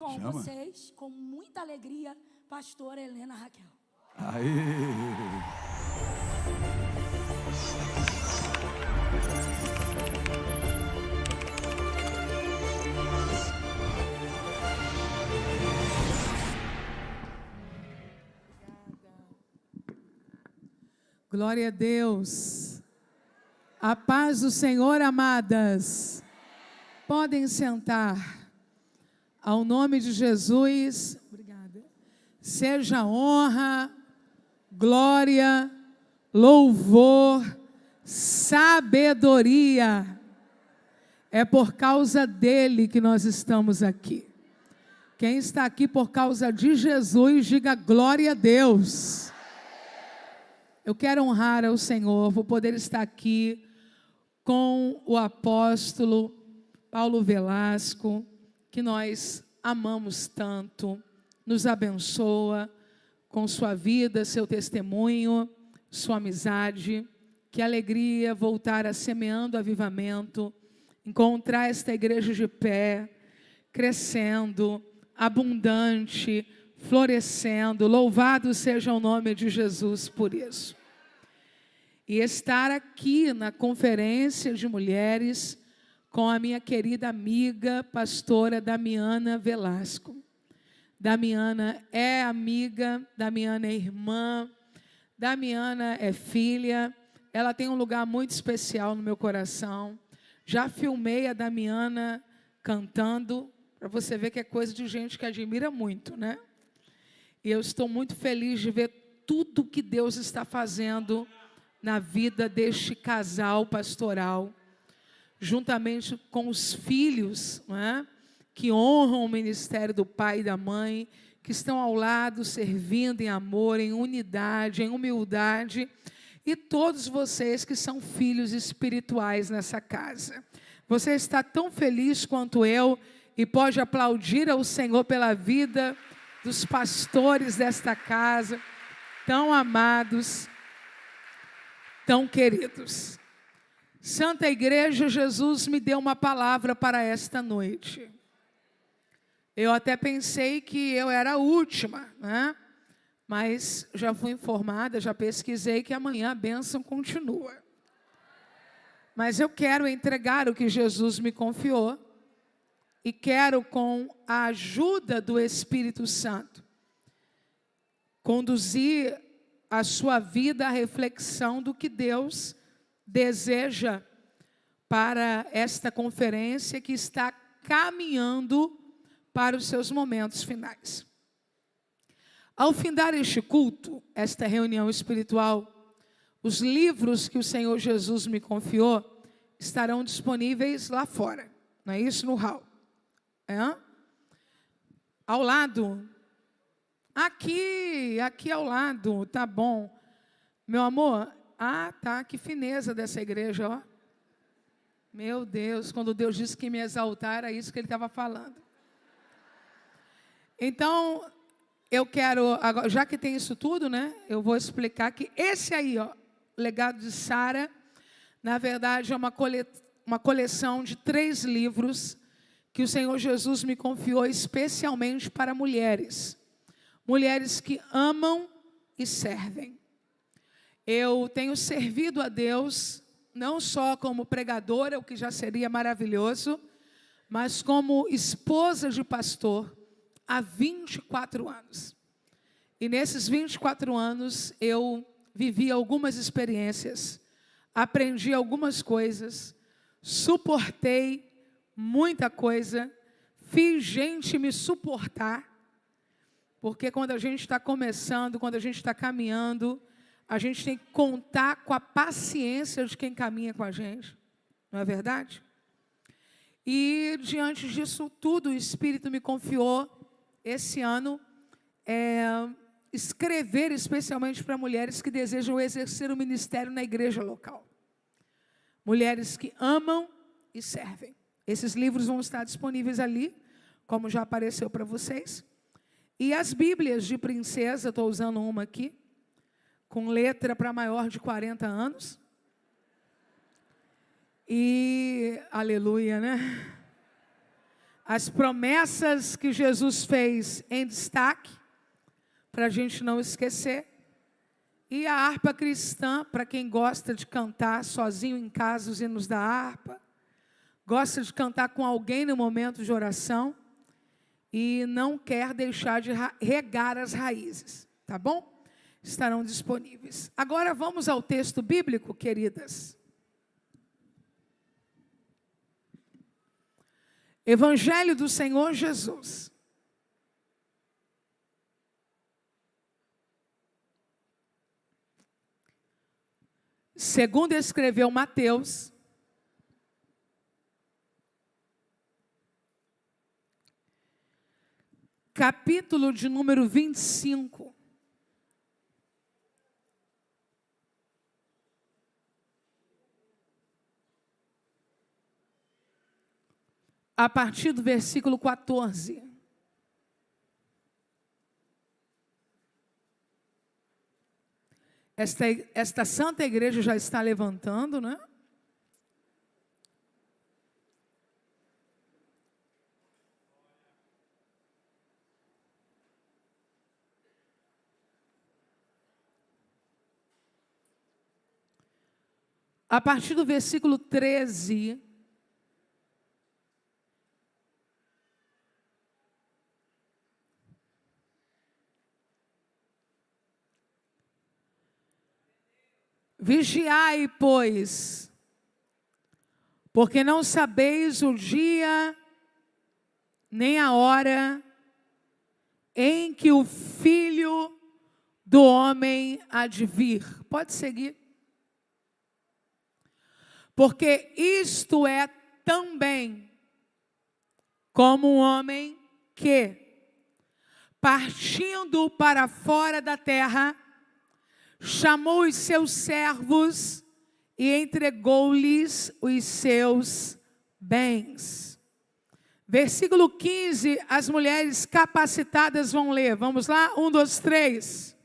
Com Chama. vocês, com muita alegria, pastora Helena Raquel. Aí. Glória a Deus. A paz do Senhor, amadas. Podem sentar. Ao nome de Jesus, obrigada. Seja honra, glória, louvor, sabedoria. É por causa dele que nós estamos aqui. Quem está aqui por causa de Jesus, diga glória a Deus. Eu quero honrar ao Senhor por poder estar aqui com o apóstolo Paulo Velasco, que nós amamos tanto, nos abençoa com sua vida, seu testemunho, sua amizade. Que alegria voltar a Semeando Avivamento, encontrar esta igreja de pé, crescendo, abundante, florescendo. Louvado seja o nome de Jesus por isso. E estar aqui na conferência de mulheres com a minha querida amiga, pastora Damiana Velasco. Damiana é amiga, Damiana é irmã, Damiana é filha. Ela tem um lugar muito especial no meu coração. Já filmei a Damiana cantando, para você ver que é coisa de gente que admira muito, né? E eu estou muito feliz de ver tudo que Deus está fazendo na vida deste casal pastoral, juntamente com os filhos, não é? Que honram o ministério do pai e da mãe, que estão ao lado servindo em amor, em unidade, em humildade, e todos vocês que são filhos espirituais nessa casa. Você está tão feliz quanto eu e pode aplaudir ao Senhor pela vida dos pastores desta casa, tão amados, tão queridos. Santa Igreja, Jesus me deu uma palavra para esta noite. Eu até pensei que eu era a última, né? Mas já fui informada, já pesquisei que amanhã a bênção continua. Mas eu quero entregar o que Jesus me confiou e quero, com a ajuda do Espírito Santo, conduzir a sua vida à reflexão do que Deus deseja para esta conferência que está caminhando para os seus momentos finais. Ao findar este culto, esta reunião espiritual, os livros que o Senhor Jesus me confiou estarão disponíveis lá fora, não é isso? No hall. Ao lado, aqui ao lado, tá bom. Meu amor, tá, que fineza dessa igreja, ó. Meu Deus, quando Deus disse que me exaltar, era isso que Ele estava falando. Então, eu quero, agora, já que tem isso tudo, né? Eu vou explicar que esse aí, ó, Legado de Sara, na verdade é uma coleção de 3 livros que o Senhor Jesus me confiou especialmente para mulheres. Mulheres que amam e servem. Eu tenho servido a Deus, não só como pregadora, o que já seria maravilhoso, mas como esposa de pastor há 24 anos. E nesses 24 anos eu vivi algumas experiências, aprendi algumas coisas, suportei muita coisa, fiz gente me suportar, porque quando a gente está começando, quando a gente está caminhando, a gente tem que contar com a paciência de quem caminha com a gente, não é verdade? E diante disso tudo, o Espírito me confiou, esse ano, escrever especialmente para mulheres que desejam exercer o ministério na igreja local. Mulheres que amam e servem. Esses livros vão estar disponíveis ali, como já apareceu para vocês. E as Bíblias de princesa, estou usando uma aqui, com letra para maior de 40 anos. E, aleluia, né? as promessas que Jesus fez em destaque, para a gente não esquecer. E a harpa cristã, para quem gosta de cantar sozinho em casa, os hinos da harpa, gosta de cantar com alguém no momento de oração e não quer deixar de regar as raízes, tá bom? Estarão disponíveis. Agora vamos ao texto bíblico, queridas. Evangelho do Senhor Jesus. Segundo escreveu Mateus, capítulo de número 25. A partir do versículo 14. Esta santa igreja já está levantando, né? A partir do versículo 13, vigiai, pois, porque não sabeis o dia nem a hora em que o Filho do Homem há de vir. Pode seguir. Porque isto é também como um homem que, partindo para fora da terra, chamou os seus servos e entregou-lhes os seus bens. Versículo 15, as mulheres capacitadas vão ler. Vamos lá? 1, 2, 3.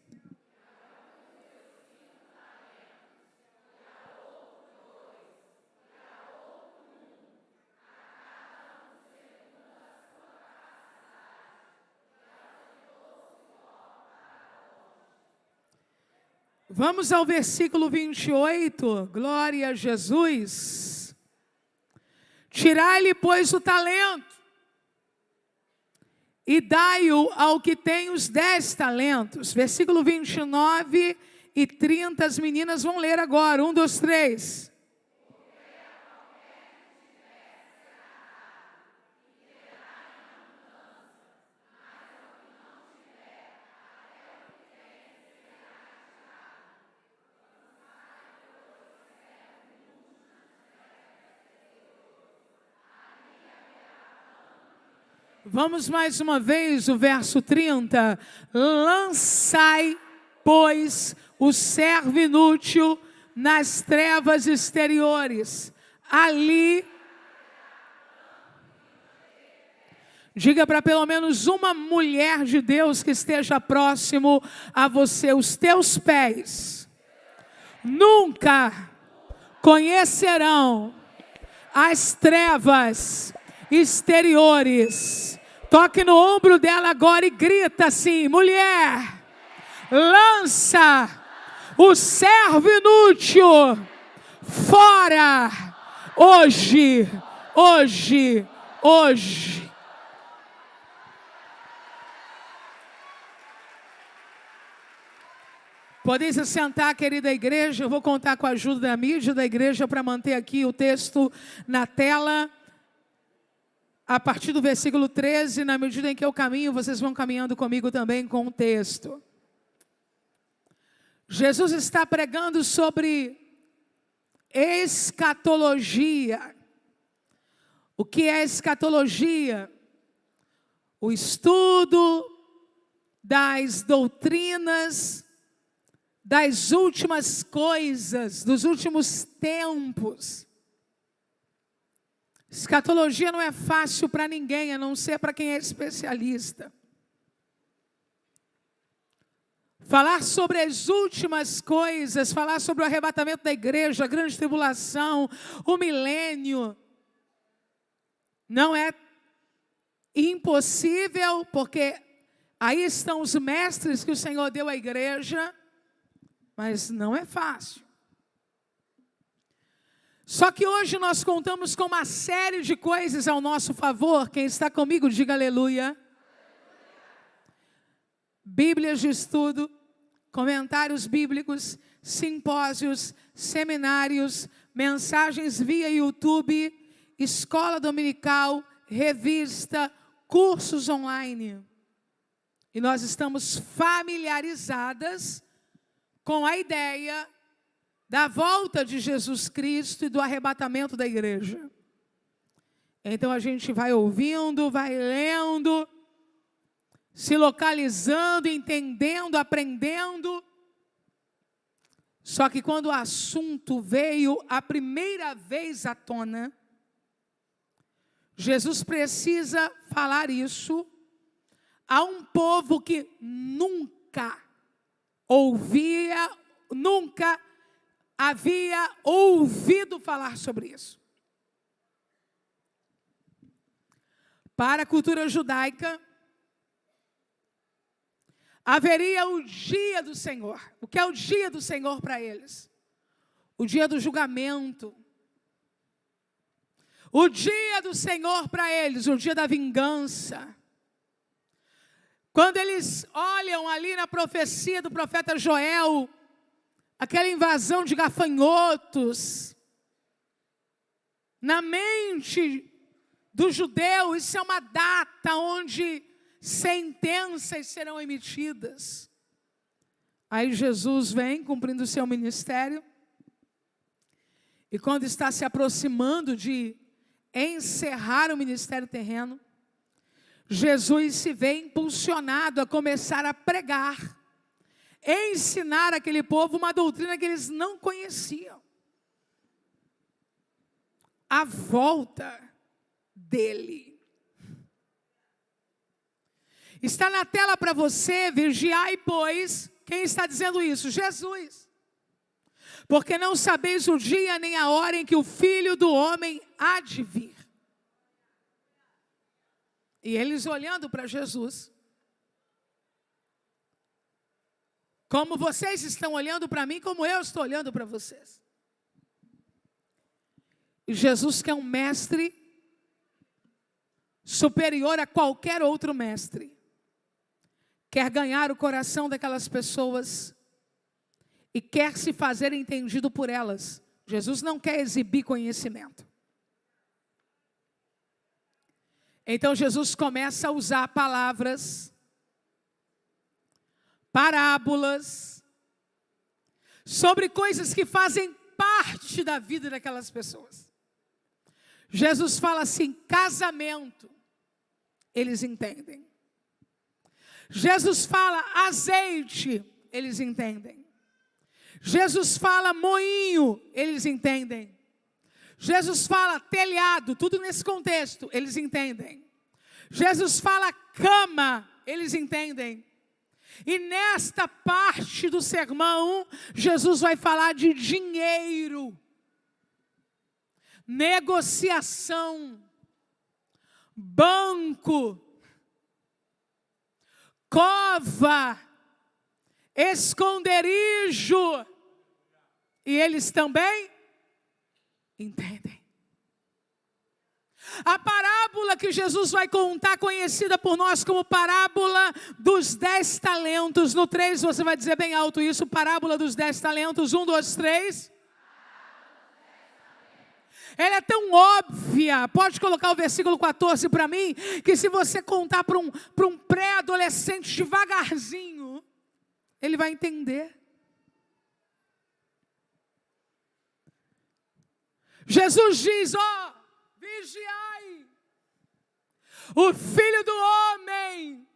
Vamos ao versículo 28, glória a Jesus. Tirai-lhe, pois, o talento, e dai-o ao que tem os 10 talentos. Versículo 29 e 30, as meninas vão ler agora. 1, 2, 3. Vamos mais uma vez, o verso 30. Lançai, pois, o servo inútil nas trevas exteriores. Ali, diga para pelo menos uma mulher de Deus que esteja próximo a você: os teus pés nunca conhecerão as trevas exteriores. Toque no ombro dela agora e grita assim: mulher, lança o servo inútil fora, hoje, hoje, hoje. Podem se sentar, querida igreja. Eu vou contar com a ajuda da mídia da igreja para manter aqui o texto na tela. A partir do versículo 13, na medida em que eu caminho, vocês vão caminhando comigo também com o texto. Jesus está pregando sobre escatologia. O que é escatologia? O estudo das doutrinas, das últimas coisas, dos últimos tempos. Escatologia não é fácil para ninguém, a não ser para quem é especialista. Falar sobre as últimas coisas, falar sobre o arrebatamento da igreja, a grande tribulação, o milênio, não é impossível, porque aí estão os mestres que o Senhor deu à igreja, mas não é fácil. Só que hoje nós contamos com uma série de coisas ao nosso favor. Quem está comigo, diga aleluia. Bíblias de estudo, comentários bíblicos, simpósios, seminários, mensagens via YouTube, escola dominical, revista, cursos online. E nós estamos familiarizadas com a ideia da volta de Jesus Cristo e do arrebatamento da igreja. Então a gente vai ouvindo, vai lendo, se localizando, entendendo, aprendendo. Só que quando o assunto veio a primeira vez à tona, Jesus precisa falar isso a um povo que nunca havia ouvido falar sobre isso. Para a cultura judaica, haveria o dia do Senhor. O que é o dia do Senhor para eles? O dia do julgamento. O dia do Senhor para eles, o dia da vingança. Quando eles olham ali na profecia do profeta Joel, aquela invasão de gafanhotos, na mente do judeu, isso é uma data onde sentenças serão emitidas. Aí Jesus vem cumprindo o seu ministério, e quando está se aproximando de encerrar o ministério terreno, Jesus se vê impulsionado a começar a pregar, ensinar aquele povo uma doutrina que eles não conheciam. A volta dele. Está na tela para você, vigiai, pois, quem está dizendo isso? Jesus. Porque não sabeis o dia nem a hora em que o Filho do Homem há de vir. E eles olhando para Jesus, como vocês estão olhando para mim, como eu estou olhando para vocês. E Jesus, que é um mestre superior a qualquer outro mestre, quer ganhar o coração daquelas pessoas e quer se fazer entendido por elas. Jesus não quer exibir conhecimento. Então Jesus começa a usar palavras, parábolas, sobre coisas que fazem parte da vida daquelas pessoas. Jesus fala assim, casamento, eles entendem. Jesus fala azeite, eles entendem. Jesus fala moinho, eles entendem. Jesus fala telhado, tudo nesse contexto, eles entendem. Jesus fala cama, eles entendem. E nesta parte do sermão, Jesus vai falar de dinheiro, negociação, banco, cova, esconderijo. E eles também entendem. A parábola que Jesus vai contar, conhecida por nós como parábola dos 10 talentos. No 3 você vai dizer bem alto isso, parábola dos 10 talentos. 1, 2, 3. Ela é tão óbvia, pode colocar o versículo 14 para mim, que se você contar para um pré-adolescente devagarzinho, ele vai entender. Jesus diz, vigiai, o Filho do Homem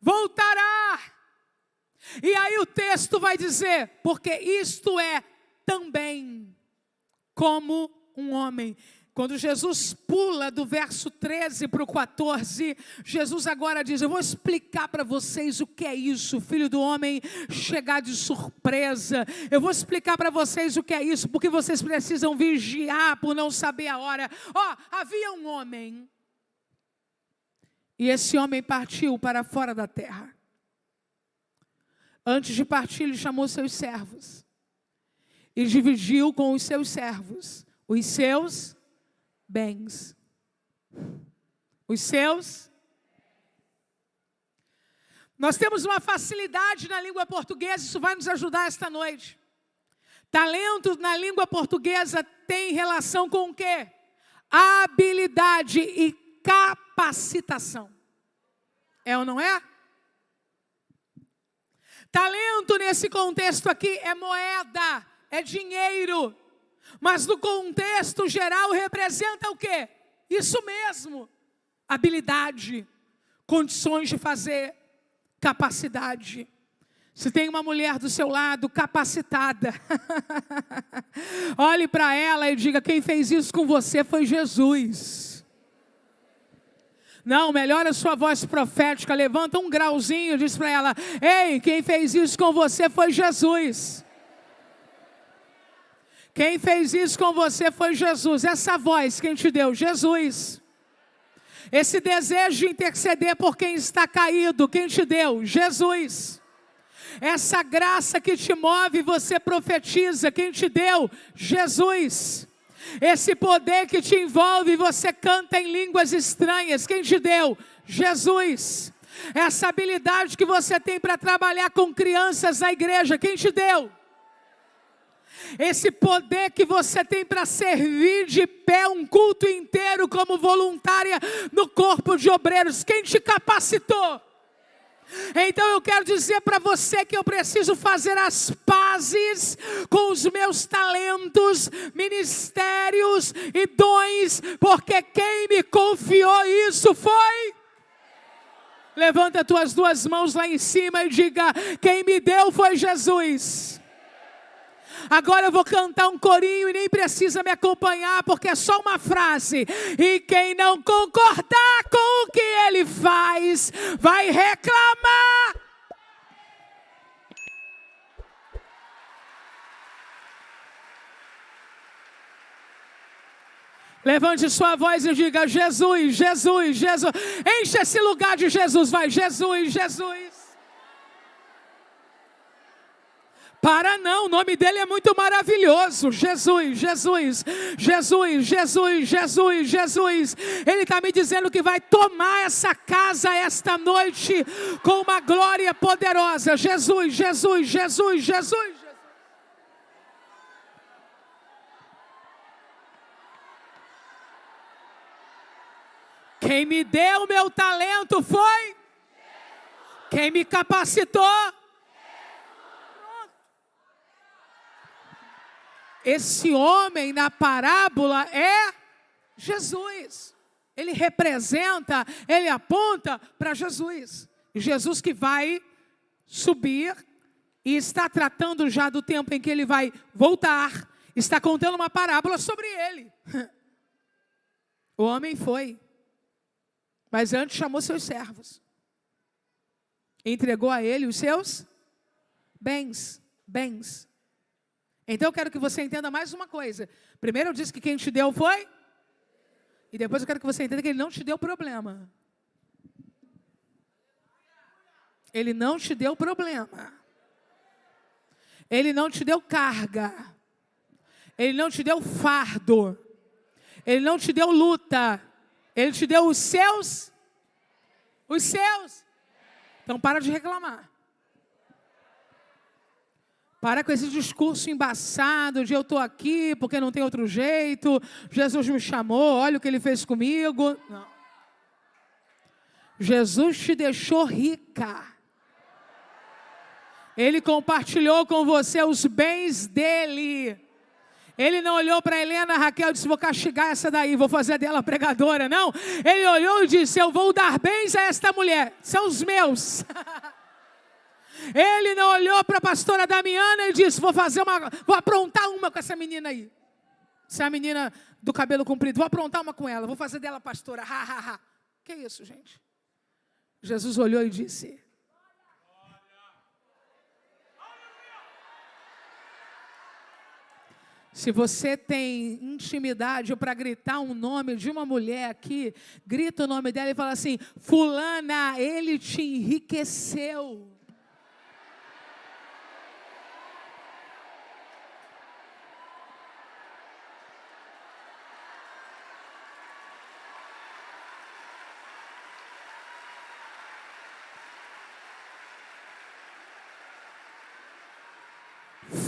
voltará. E aí o texto vai dizer, porque isto é também como um homem. Quando Jesus pula do verso 13 para o 14, Jesus agora diz, eu vou explicar para vocês o que é isso, Filho do Homem chegar de surpresa. Eu vou explicar para vocês o que é isso, porque vocês precisam vigiar por não saber a hora. Havia um homem E esse homem partiu para fora da terra. Antes de partir, ele chamou seus servos. E dividiu com os seus servos os seus bens. Os seus. Nós temos uma facilidade na língua portuguesa, isso vai nos ajudar esta noite. Talento na língua portuguesa tem relação com o quê? Habilidade e capacitação. É ou não é? Talento nesse contexto aqui é moeda, é dinheiro. Mas no contexto geral representa o quê? Isso mesmo. Habilidade, condições de fazer, capacidade. Se tem uma mulher do seu lado capacitada, olhe para ela e diga: quem fez isso com você foi Jesus. Não, melhora a sua voz profética, levanta um grauzinho e diz para ela: ei, quem fez isso com você foi Jesus. Quem fez isso com você foi Jesus. Essa voz quem te deu? Jesus. Esse desejo de interceder por quem está caído, quem te deu? Jesus. Essa graça que te move, você profetiza, quem te deu? Jesus. Esse poder que te envolve, você canta em línguas estranhas, quem te deu? Jesus. Essa habilidade que você tem para trabalhar com crianças na igreja, quem te deu? Esse poder que você tem para servir de pé um culto inteiro como voluntária no corpo de obreiros, quem te capacitou? Então eu quero dizer para você que eu preciso fazer as pazes com os meus talentos, ministérios e dons, porque quem me confiou isso foi... Levanta tuas duas mãos lá em cima e diga: quem me deu foi Jesus. Agora eu vou cantar um corinho e nem precisa me acompanhar, porque é só uma frase. E quem não concordar com o que ele faz, vai reclamar. Levante sua voz e diga: Jesus, Jesus, Jesus. Enche esse lugar de Jesus, vai. Jesus, Jesus. Para não, o nome dele é muito maravilhoso. Jesus, Jesus, Jesus, Jesus, Jesus, Jesus. Ele está me dizendo que vai tomar essa casa esta noite com uma glória poderosa. Jesus, Jesus, Jesus, Jesus. Quem me deu meu talento foi? Quem me capacitou? Esse homem na parábola é Jesus. Ele representa, ele aponta para Jesus. Jesus que vai subir e está tratando já do tempo em que ele vai voltar. Está contando uma parábola sobre ele. O homem foi, mas antes chamou seus servos. Entregou a ele os seus bens. Então eu quero que você entenda mais uma coisa. Primeiro eu disse que quem te deu foi. E depois eu quero que você entenda que ele não te deu problema. Ele não te deu problema. Ele não te deu carga. Ele não te deu fardo. Ele não te deu luta. Ele te deu os seus. Os seus. Então para de reclamar. Para com esse discurso embaçado de eu estou aqui porque não tem outro jeito. Jesus me chamou, olha o que ele fez comigo. Não. Jesus te deixou rica. Ele compartilhou com você os bens dele. Ele não olhou para Helena, Raquel e disse: vou castigar essa daí, vou fazer dela pregadora. Não, ele olhou e disse: eu vou dar bens a esta mulher, são os meus. Ele não olhou para a pastora Damiana e disse: vou aprontar uma com essa menina aí. Essa menina do cabelo comprido, vou aprontar uma com ela, vou fazer dela pastora. Ha, ha, ha. Que isso, gente? Jesus olhou e disse: Se você tem intimidade para gritar um nome de uma mulher aqui, grita o nome dela e fala assim: fulana, ele te enriqueceu.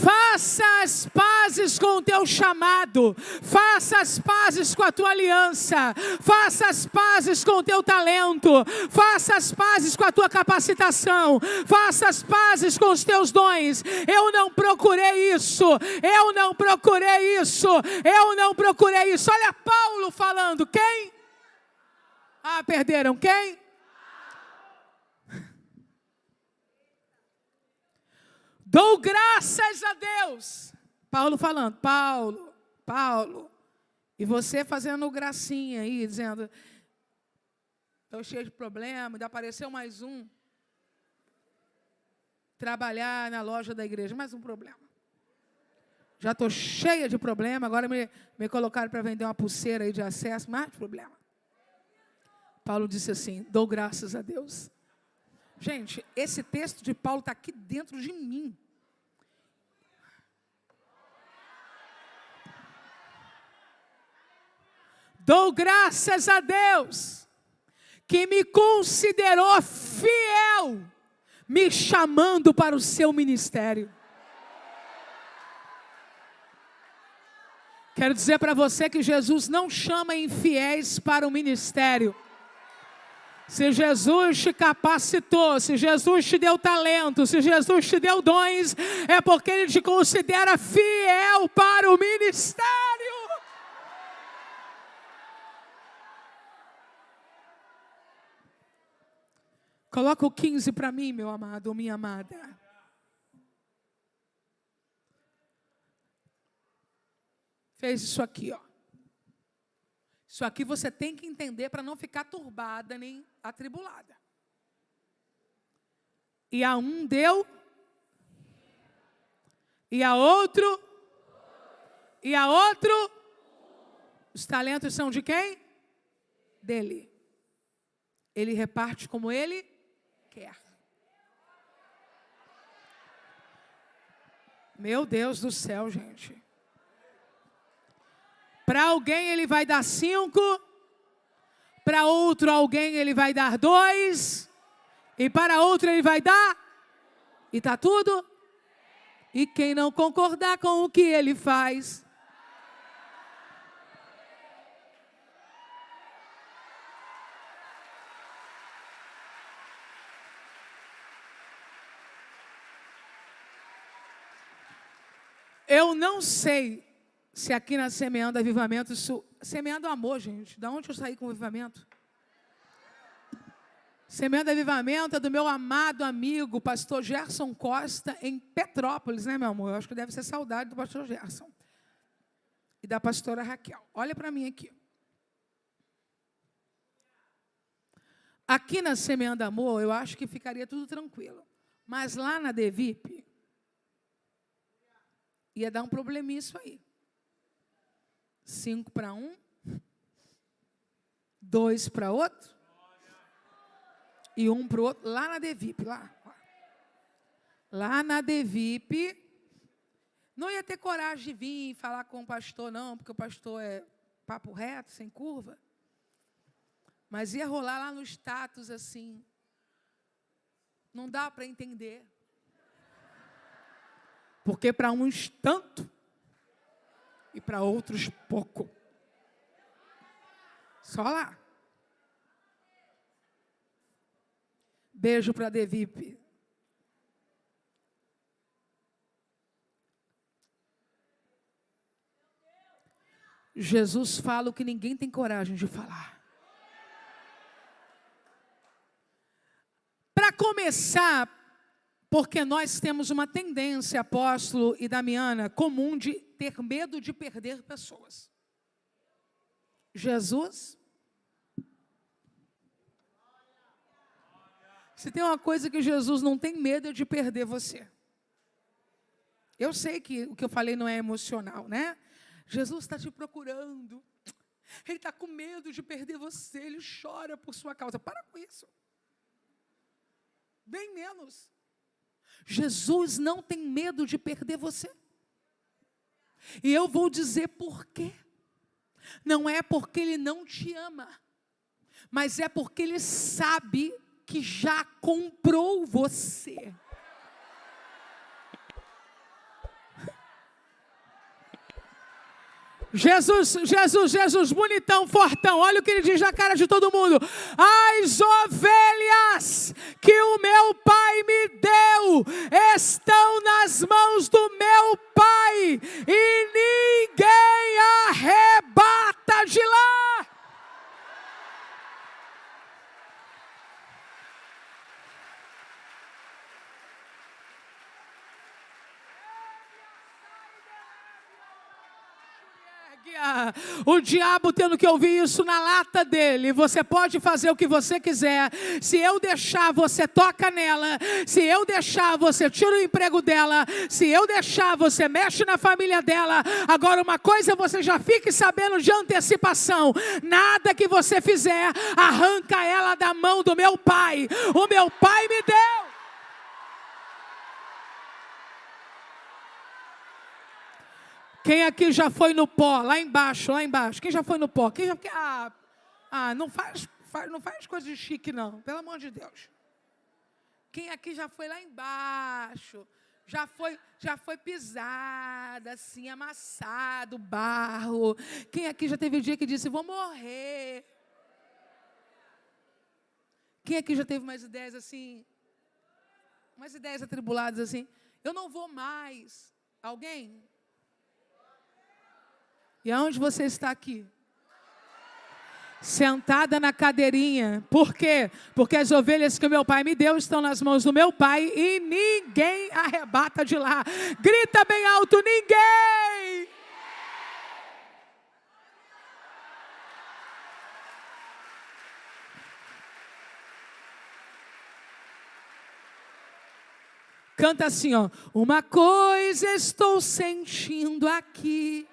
Faça as pazes com o teu chamado, faça as pazes com a tua aliança, faça as pazes com o teu talento, faça as pazes com a tua capacitação, faça as pazes com os teus dons. Eu não procurei isso, eu não procurei isso, eu não procurei isso. Olha Paulo falando, quem? Ah, perderam, quem? Dou graças a Deus. Paulo falando, Paulo. E você fazendo gracinha aí, dizendo, estou cheio de problema, ainda apareceu mais um. Trabalhar na loja da igreja, mais um problema. Já estou cheia de problema, agora me colocaram para vender uma pulseira aí de acesso, mais problema. Paulo disse assim, dou graças a Deus. Gente, esse texto de Paulo está aqui dentro de mim. Dou graças a Deus, que me considerou fiel, me chamando para o seu ministério. Quero dizer para você que Jesus não chama infiéis para o ministério. Se Jesus te capacitou, se Jesus te deu talento, se Jesus te deu dons, é porque Ele te considera fiel para o ministério. Coloca o 15 para mim, meu amado ou minha amada. Fez isso aqui, ó. Isso aqui você tem que entender para não ficar turbada nem atribulada. E a um deu, e a outro, e a outro. Os talentos são de quem? Dele. Ele reparte como ele quer. Meu Deus do céu, gente. Para alguém ele vai dar 5, para outro alguém ele vai dar 2, e para outro ele vai dar, e está tudo. E quem não concordar com o que ele faz, eu não sei se aqui na Semeando Avivamento, Semeando Amor, gente, da onde eu saí com o avivamento? Semeando Avivamento é do meu amado amigo, pastor Gerson Costa, em Petrópolis, né, meu amor? Eu acho que deve ser saudade do pastor Gerson. E da pastora Raquel. Olha para mim aqui. Aqui na Semeando Amor, eu acho que ficaria tudo tranquilo. Mas lá na DeVip, ia dar um probleminha isso aí. 5 para um, 2 para outro, e 1 para o outro, lá na DeVip, lá na DeVip, não ia ter coragem de vir e falar com o pastor, não, porque o pastor é papo reto, sem curva, mas ia rolar lá no status assim, não dá para entender, porque para uns tanto, e para outros pouco. Só lá. Beijo para a DeVip. Jesus fala o que ninguém tem coragem de falar. Para começar, porque nós temos uma tendência, apóstolo e Damiana, comum de ter medo de perder pessoas. Jesus, se tem uma coisa que Jesus não tem medo é de perder você. Eu sei que o que eu falei não é emocional, né? Jesus está te procurando. Ele está com medo de perder você. Ele chora por sua causa. Para com isso. Bem menos. Jesus não tem medo de perder você. E eu vou dizer por quê. Não é porque Ele não te ama, mas é porque Ele sabe que já comprou você. Jesus, bonitão, fortão. Olha o que Ele diz na cara de todo mundo. As ovelhas que o meu Pai me deu estão nas mãos do meu Pai e ninguém arrebata de lá. O diabo tendo que ouvir isso na lata dele. Você pode fazer o que você quiser. Se eu deixar, você toca nela. Se eu deixar, você tira o emprego dela. Se eu deixar, você mexe na família dela. Agora, uma coisa você já fique sabendo de antecipação: nada que você fizer arranca ela da mão do meu Pai. O meu Pai me deu. Quem aqui já foi no pó? Lá embaixo. Quem já foi no pó? Quem já... não faz coisa de chique, não. Pelo amor de Deus. Quem aqui já foi lá embaixo? Já foi pisada, assim, amassado, barro. Quem aqui já teve um dia que disse, vou morrer? Quem aqui já teve umas ideias assim? Umas ideias atribuladas assim? Eu não vou mais. Alguém? E aonde você está aqui? Sentada na cadeirinha. Por quê? Porque as ovelhas que o meu Pai me deu estão nas mãos do meu Pai e ninguém arrebata de lá. Grita bem alto, ninguém! Canta assim, ó. Uma coisa estou sentindo aqui.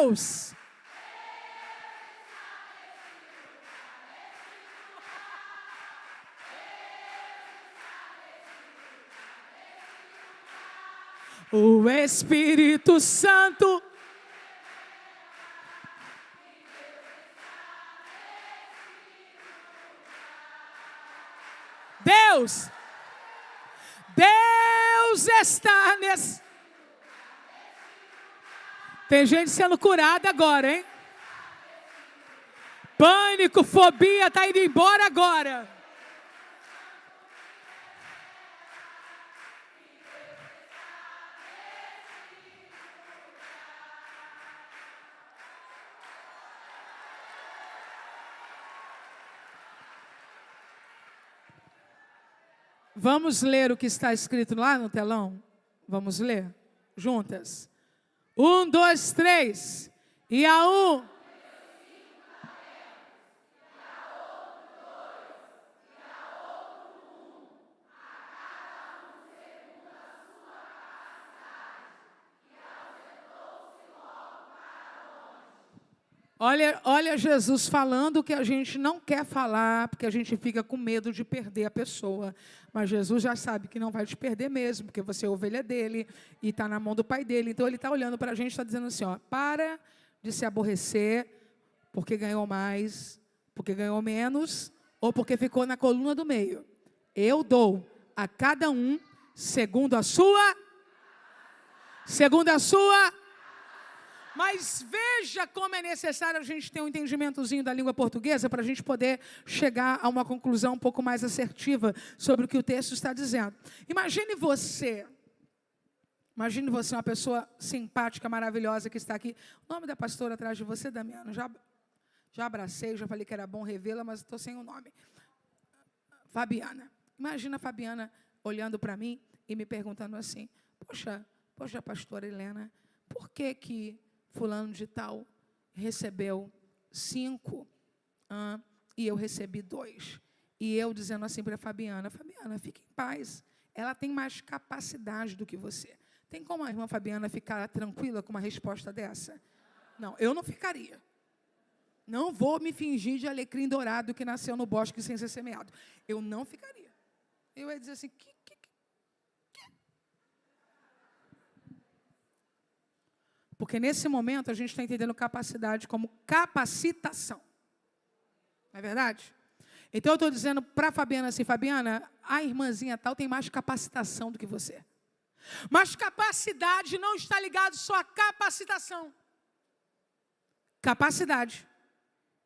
Deus! O Espírito Santo. Deus! Deus está nesse... Tem gente sendo curada agora, hein? Pânico, fobia, está indo embora agora. Vamos ler o que está escrito lá no telão? Vamos ler juntas. 1, 2, 3. E a 1. Olha Jesus falando o que a gente não quer falar, porque a gente fica com medo de perder a pessoa. Mas Jesus já sabe que não vai te perder mesmo, porque você é ovelha dele e está na mão do Pai dele. Então Ele está olhando para a gente e está dizendo assim, ó, para de se aborrecer porque ganhou mais, porque ganhou menos, ou porque ficou na coluna do meio. Eu dou a cada um segundo a sua... Mas veja como é necessário a gente ter um entendimentozinho da língua portuguesa para a gente poder chegar a uma conclusão um pouco mais assertiva sobre o que o texto está dizendo. Imagine você uma pessoa simpática, maravilhosa que está aqui. O nome da pastora atrás de você, Damiano, já abracei, já falei que era bom revê-la, mas estou sem o nome. Fabiana. Imagina a Fabiana olhando para mim e me perguntando assim, poxa, pastora Helena, por que fulano de tal recebeu 5 e eu recebi 2? E eu dizendo assim para a Fabiana, fique em paz, ela tem mais capacidade do que você. Tem como a irmã Fabiana ficar tranquila com uma resposta dessa? Não, eu não ficaria. Não vou me fingir de alecrim dourado que nasceu no bosque sem ser semeado. Eu não ficaria. Eu ia dizer assim, que? Porque nesse momento a gente está entendendo capacidade como capacitação. Não é verdade? Então eu estou dizendo para a Fabiana assim, Fabiana, a irmãzinha tal tem mais capacitação do que você. Mas capacidade não está ligado só à capacitação. Capacidade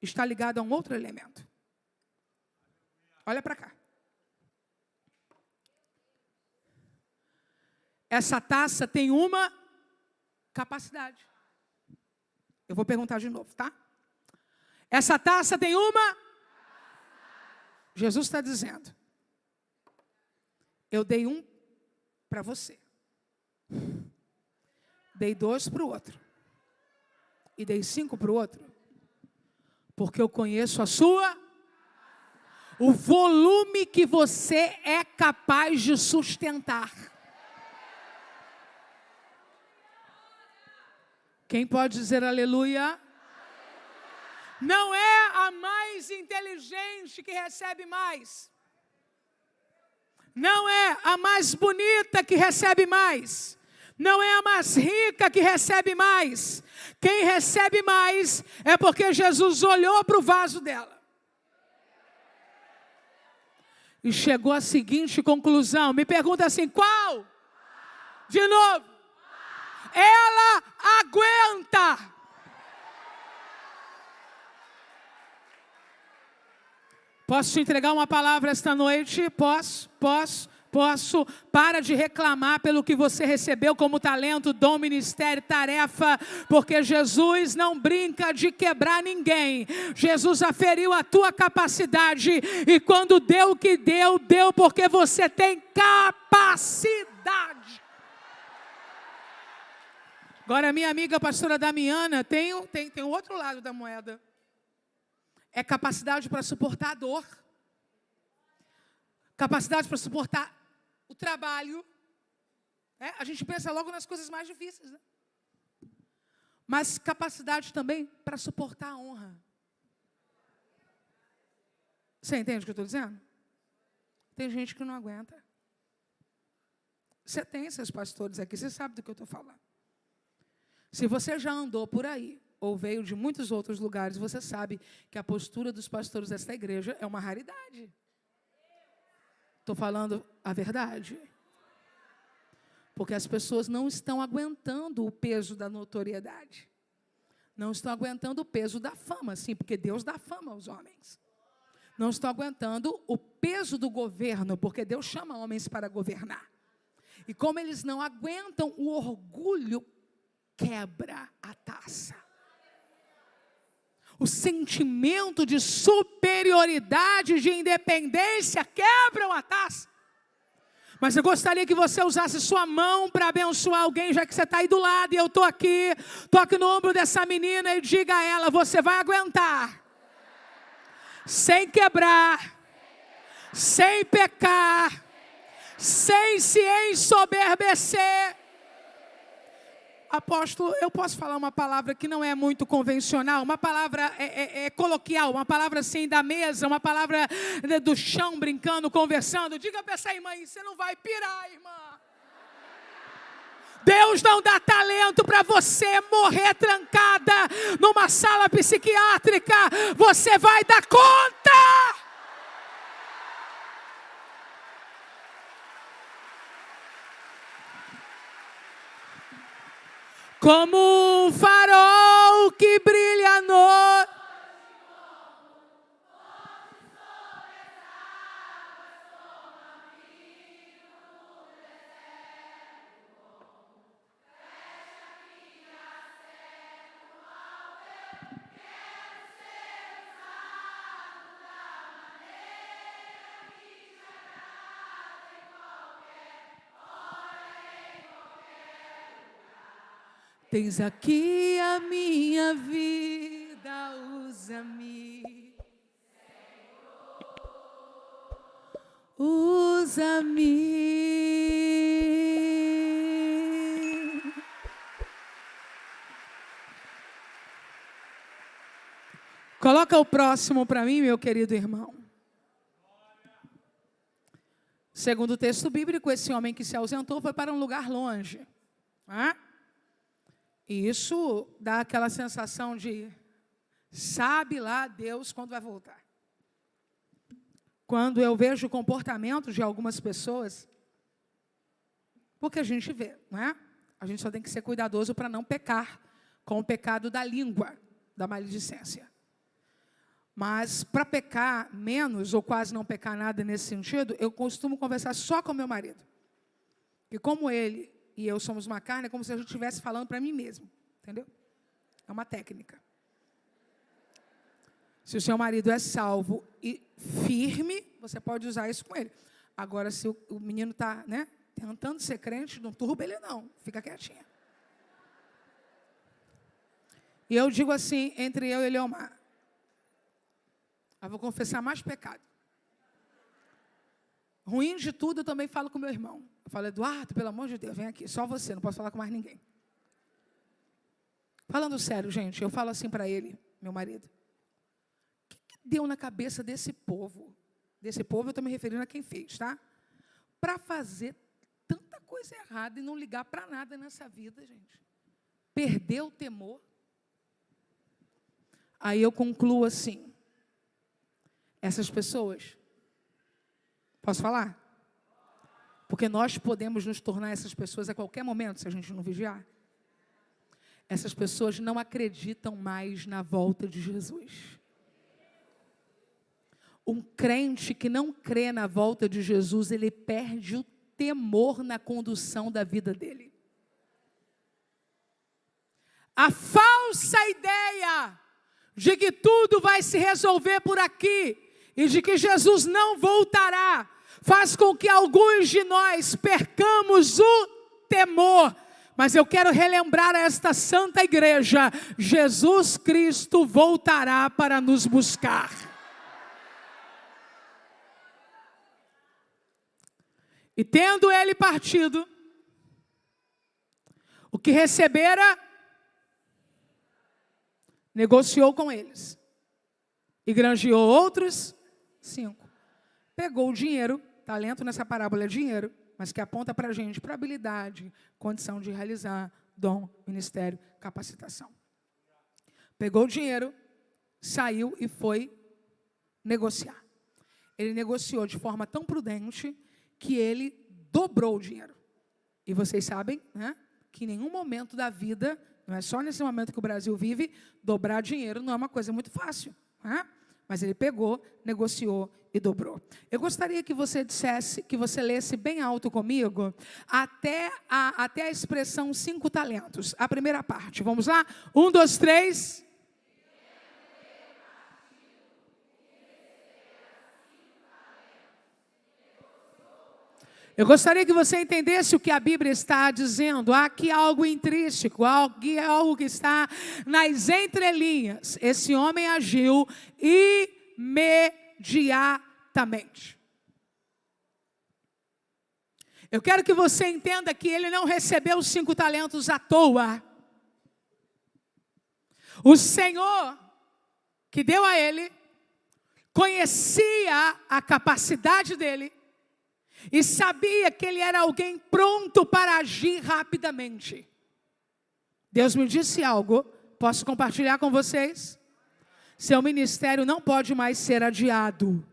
está ligado a um outro elemento. Olha para cá. Essa taça tem uma capacidade. Eu vou perguntar de novo, tá? Essa taça tem uma... Jesus está dizendo, eu dei 1 para você. Dei 2 para o outro. E dei 5 para o outro. Porque eu conheço o volume que você é capaz de sustentar. Quem pode dizer aleluia? Não é a mais inteligente que recebe mais. Não é a mais bonita que recebe mais. Não é a mais rica que recebe mais. Quem recebe mais é porque Jesus olhou para o vaso dela. E chegou à seguinte conclusão. Me pergunta assim, qual? De novo. Ela aguenta. Posso te entregar uma palavra esta noite? Posso. Para de reclamar pelo que você recebeu como talento, dom, ministério, tarefa, porque Jesus não brinca de quebrar ninguém. Jesus aferiu a tua capacidade e quando deu o que deu, deu porque você tem capacidade. Agora, minha amiga pastora Damiana tem o outro lado da moeda. É capacidade para suportar a dor. Capacidade para suportar o trabalho. A gente pensa logo nas coisas mais difíceis, né? Mas capacidade também para suportar a honra. Você entende o que eu estou dizendo? Tem gente que não aguenta. Você tem seus pastores aqui, você sabe do que eu estou falando. Se você já andou por aí, ou veio de muitos outros lugares, você sabe que a postura dos pastores desta igreja é uma raridade. Estou falando a verdade. Porque as pessoas não estão aguentando o peso da notoriedade. Não estão aguentando o peso da fama, sim, porque Deus dá fama aos homens. Não estão aguentando o peso do governo, porque Deus chama homens para governar. E como eles não aguentam, o orgulho quebra a taça. O sentimento de superioridade, de independência, quebram a taça. Mas eu gostaria que você usasse sua mão para abençoar alguém, já que você está aí do lado e eu estou aqui. Toque no ombro dessa menina e diga a ela, você vai aguentar. Sem quebrar, sem pecar, sem se ensoberbecer. Apóstolo, eu posso falar uma palavra que não é muito convencional, uma palavra coloquial, uma palavra assim da mesa, uma palavra do chão, brincando, conversando. Diga para essa irmã aí, você não vai pirar, irmã. Deus não dá talento para você morrer trancada numa sala psiquiátrica. Você vai dar conta. Como um farol que brilha à noite. Tens aqui a minha vida, usa-me. Usa-me. Coloca o próximo para mim, meu querido irmão. Segundo o texto bíblico, esse homem que se ausentou foi para um lugar longe. E isso dá aquela sensação de, sabe lá Deus quando vai voltar. Quando eu vejo o comportamento de algumas pessoas, porque a gente vê, não é? A gente só tem que ser cuidadoso para não pecar com o pecado da língua, da maledicência. Mas para pecar menos ou quase não pecar nada nesse sentido, eu costumo conversar só com meu marido. E como ele e eu somos uma carne, é como se a gente estivesse falando para mim mesmo. Entendeu? É uma técnica. Se o seu marido é salvo e firme, você pode usar isso com ele. Agora, se o menino está, né, tentando ser crente, não turba ele não. Fica quietinha. E eu digo assim, entre eu e Leomar, eu vou confessar mais pecado. Ruim de tudo, eu também falo com meu irmão. Eu falo, Eduardo, pelo amor de Deus, vem aqui. Só você, não posso falar com mais ninguém. Falando sério, gente, eu falo assim para ele, meu marido. O que deu na cabeça desse povo? Desse povo, eu estou me referindo a quem fez, tá? Para fazer tanta coisa errada e não ligar para nada nessa vida, gente. Perder o temor. Aí eu concluo assim. Essas pessoas, posso falar? Porque nós podemos nos tornar essas pessoas a qualquer momento, se a gente não vigiar. Essas pessoas não acreditam mais na volta de Jesus. Um crente que não crê na volta de Jesus, ele perde o temor na condução da vida dele. A falsa ideia de que tudo vai se resolver por aqui e de que Jesus não voltará, faz com que alguns de nós percamos o temor. Mas eu quero relembrar a esta santa igreja, Jesus Cristo voltará para nos buscar. E tendo ele partido, o que recebera, negociou com eles. E granjeou outros 5. Pegou o dinheiro, talento nessa parábola é dinheiro, mas que aponta para a gente, para habilidade, condição de realizar, dom, ministério, capacitação. Pegou o dinheiro, saiu e foi negociar. Ele negociou de forma tão prudente que ele dobrou o dinheiro. E vocês sabem, né, que em nenhum momento da vida, não é só nesse momento que o Brasil vive, dobrar dinheiro não é uma coisa muito fácil, né? Mas ele pegou, negociou e dobrou. Eu gostaria que você dissesse, que você lesse bem alto comigo, até a expressão 5 talentos. A primeira parte, vamos lá? 1, 2, 3. Eu gostaria que você entendesse o que a Bíblia está dizendo. Há aqui algo intrínseco, algo que está nas entrelinhas. Esse homem agiu imediatamente. Eu quero que você entenda que ele não recebeu os 5 talentos à toa. O Senhor que deu a ele, conhecia a capacidade dele, e sabia que ele era alguém pronto para agir rapidamente. Deus me disse algo, posso compartilhar com vocês? Seu ministério não pode mais ser adiado.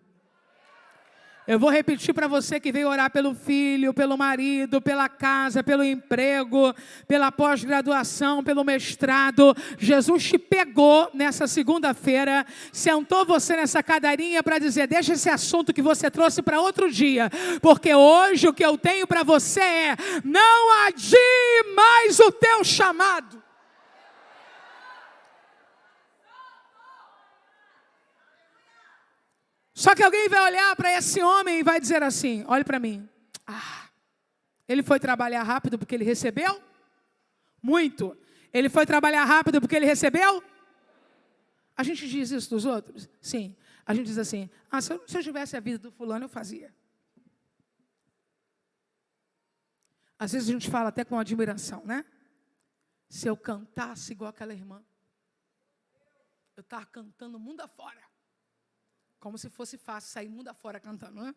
Eu vou repetir para você que veio orar pelo filho, pelo marido, pela casa, pelo emprego, pela pós-graduação, pelo mestrado. Jesus te pegou nessa segunda-feira, sentou você nessa cadeirinha para dizer, deixa esse assunto que você trouxe para outro dia, porque hoje o que eu tenho para você é, não adie mais o teu chamado. Só que alguém vai olhar para esse homem e vai dizer assim, olhe para mim. Ele foi trabalhar rápido porque ele recebeu muito. Ele foi trabalhar rápido porque ele recebeu? A gente diz isso dos outros? Sim. A gente diz assim, se eu tivesse a vida do fulano, eu fazia. Às vezes a gente fala até com admiração, né? Se eu cantasse igual aquela irmã, eu estava cantando mundo afora. Como se fosse fácil sair mundo afora cantando, né?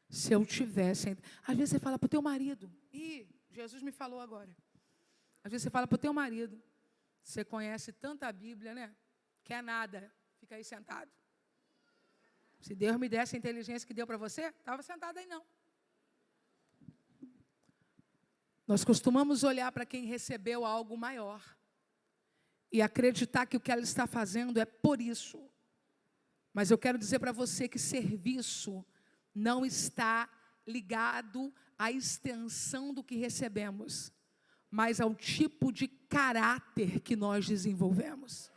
Se eu tivesse... Às vezes você fala para o teu marido. Jesus me falou agora. Às vezes você fala para o teu marido. Você conhece tanta a Bíblia, né? Que é nada. Fica aí sentado. Se Deus me desse a inteligência que deu para você, estava sentado aí não. Nós costumamos olhar para quem recebeu algo maior e acreditar que o que ela está fazendo é por isso. Mas eu quero dizer para você que serviço não está ligado à extensão do que recebemos, mas ao tipo de caráter que nós desenvolvemos.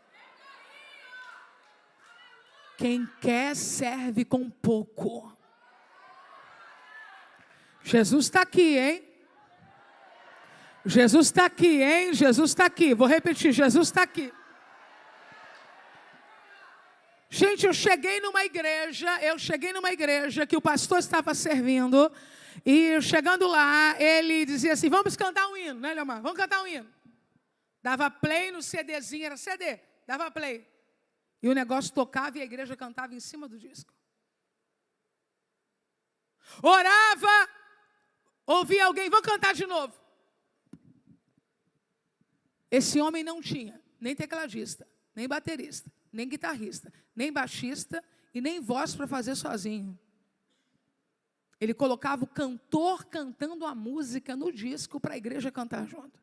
Quem quer serve com pouco. Jesus está aqui, hein? Jesus está aqui, hein? Jesus está aqui. Vou repetir, Jesus está aqui. Gente, eu cheguei numa igreja que o pastor estava servindo, e chegando lá, ele dizia assim, vamos cantar um hino, né, Leomar? Vamos cantar um hino. Dava play no CDzinho, era CD, dava play. E o negócio tocava e a igreja cantava em cima do disco. Orava, ouvia alguém, vamos cantar de novo. Esse homem não tinha nem tecladista, nem baterista, nem guitarrista, nem baixista e nem voz para fazer sozinho. Ele colocava o cantor cantando a música no disco para a igreja cantar junto.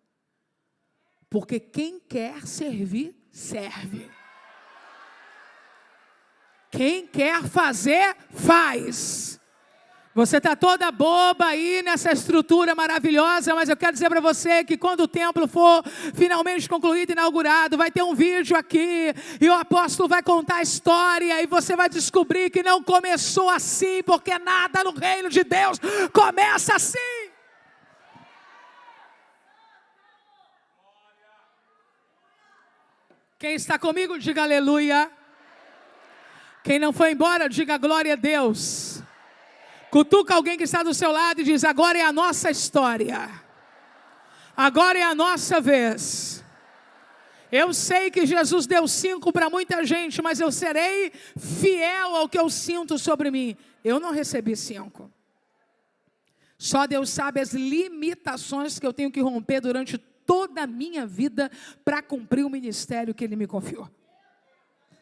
Porque quem quer servir, serve. Quem quer fazer, faz. Você está toda boba aí nessa estrutura maravilhosa, mas eu quero dizer para você que quando o templo for finalmente concluído e inaugurado, vai ter um vídeo aqui, e o apóstolo vai contar a história, e você vai descobrir que não começou assim, porque nada no reino de Deus começa assim. Quem está comigo, diga aleluia. Quem não foi embora, diga glória a Deus. Cutuca alguém que está do seu lado e diz, agora é a nossa história. Agora é a nossa vez. Eu sei que Jesus deu 5 para muita gente, mas eu serei fiel ao que eu sinto sobre mim. Eu não recebi 5. Só Deus sabe as limitações que eu tenho que romper durante toda a minha vida para cumprir o ministério que Ele me confiou.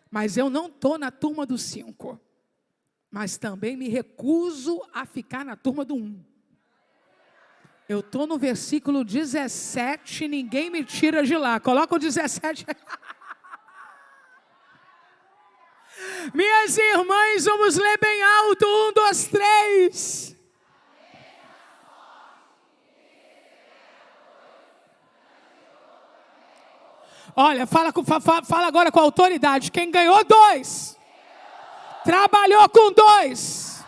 Mas eu não estou na turma dos 5. Mas também me recuso a ficar na turma do 1. Eu estou no versículo 17, ninguém me tira de lá. Coloca o 17. Minhas irmãs, vamos ler bem alto. 1, 2, 3. Olha, fala agora com autoridade. Quem ganhou 2. Trabalhou com 2.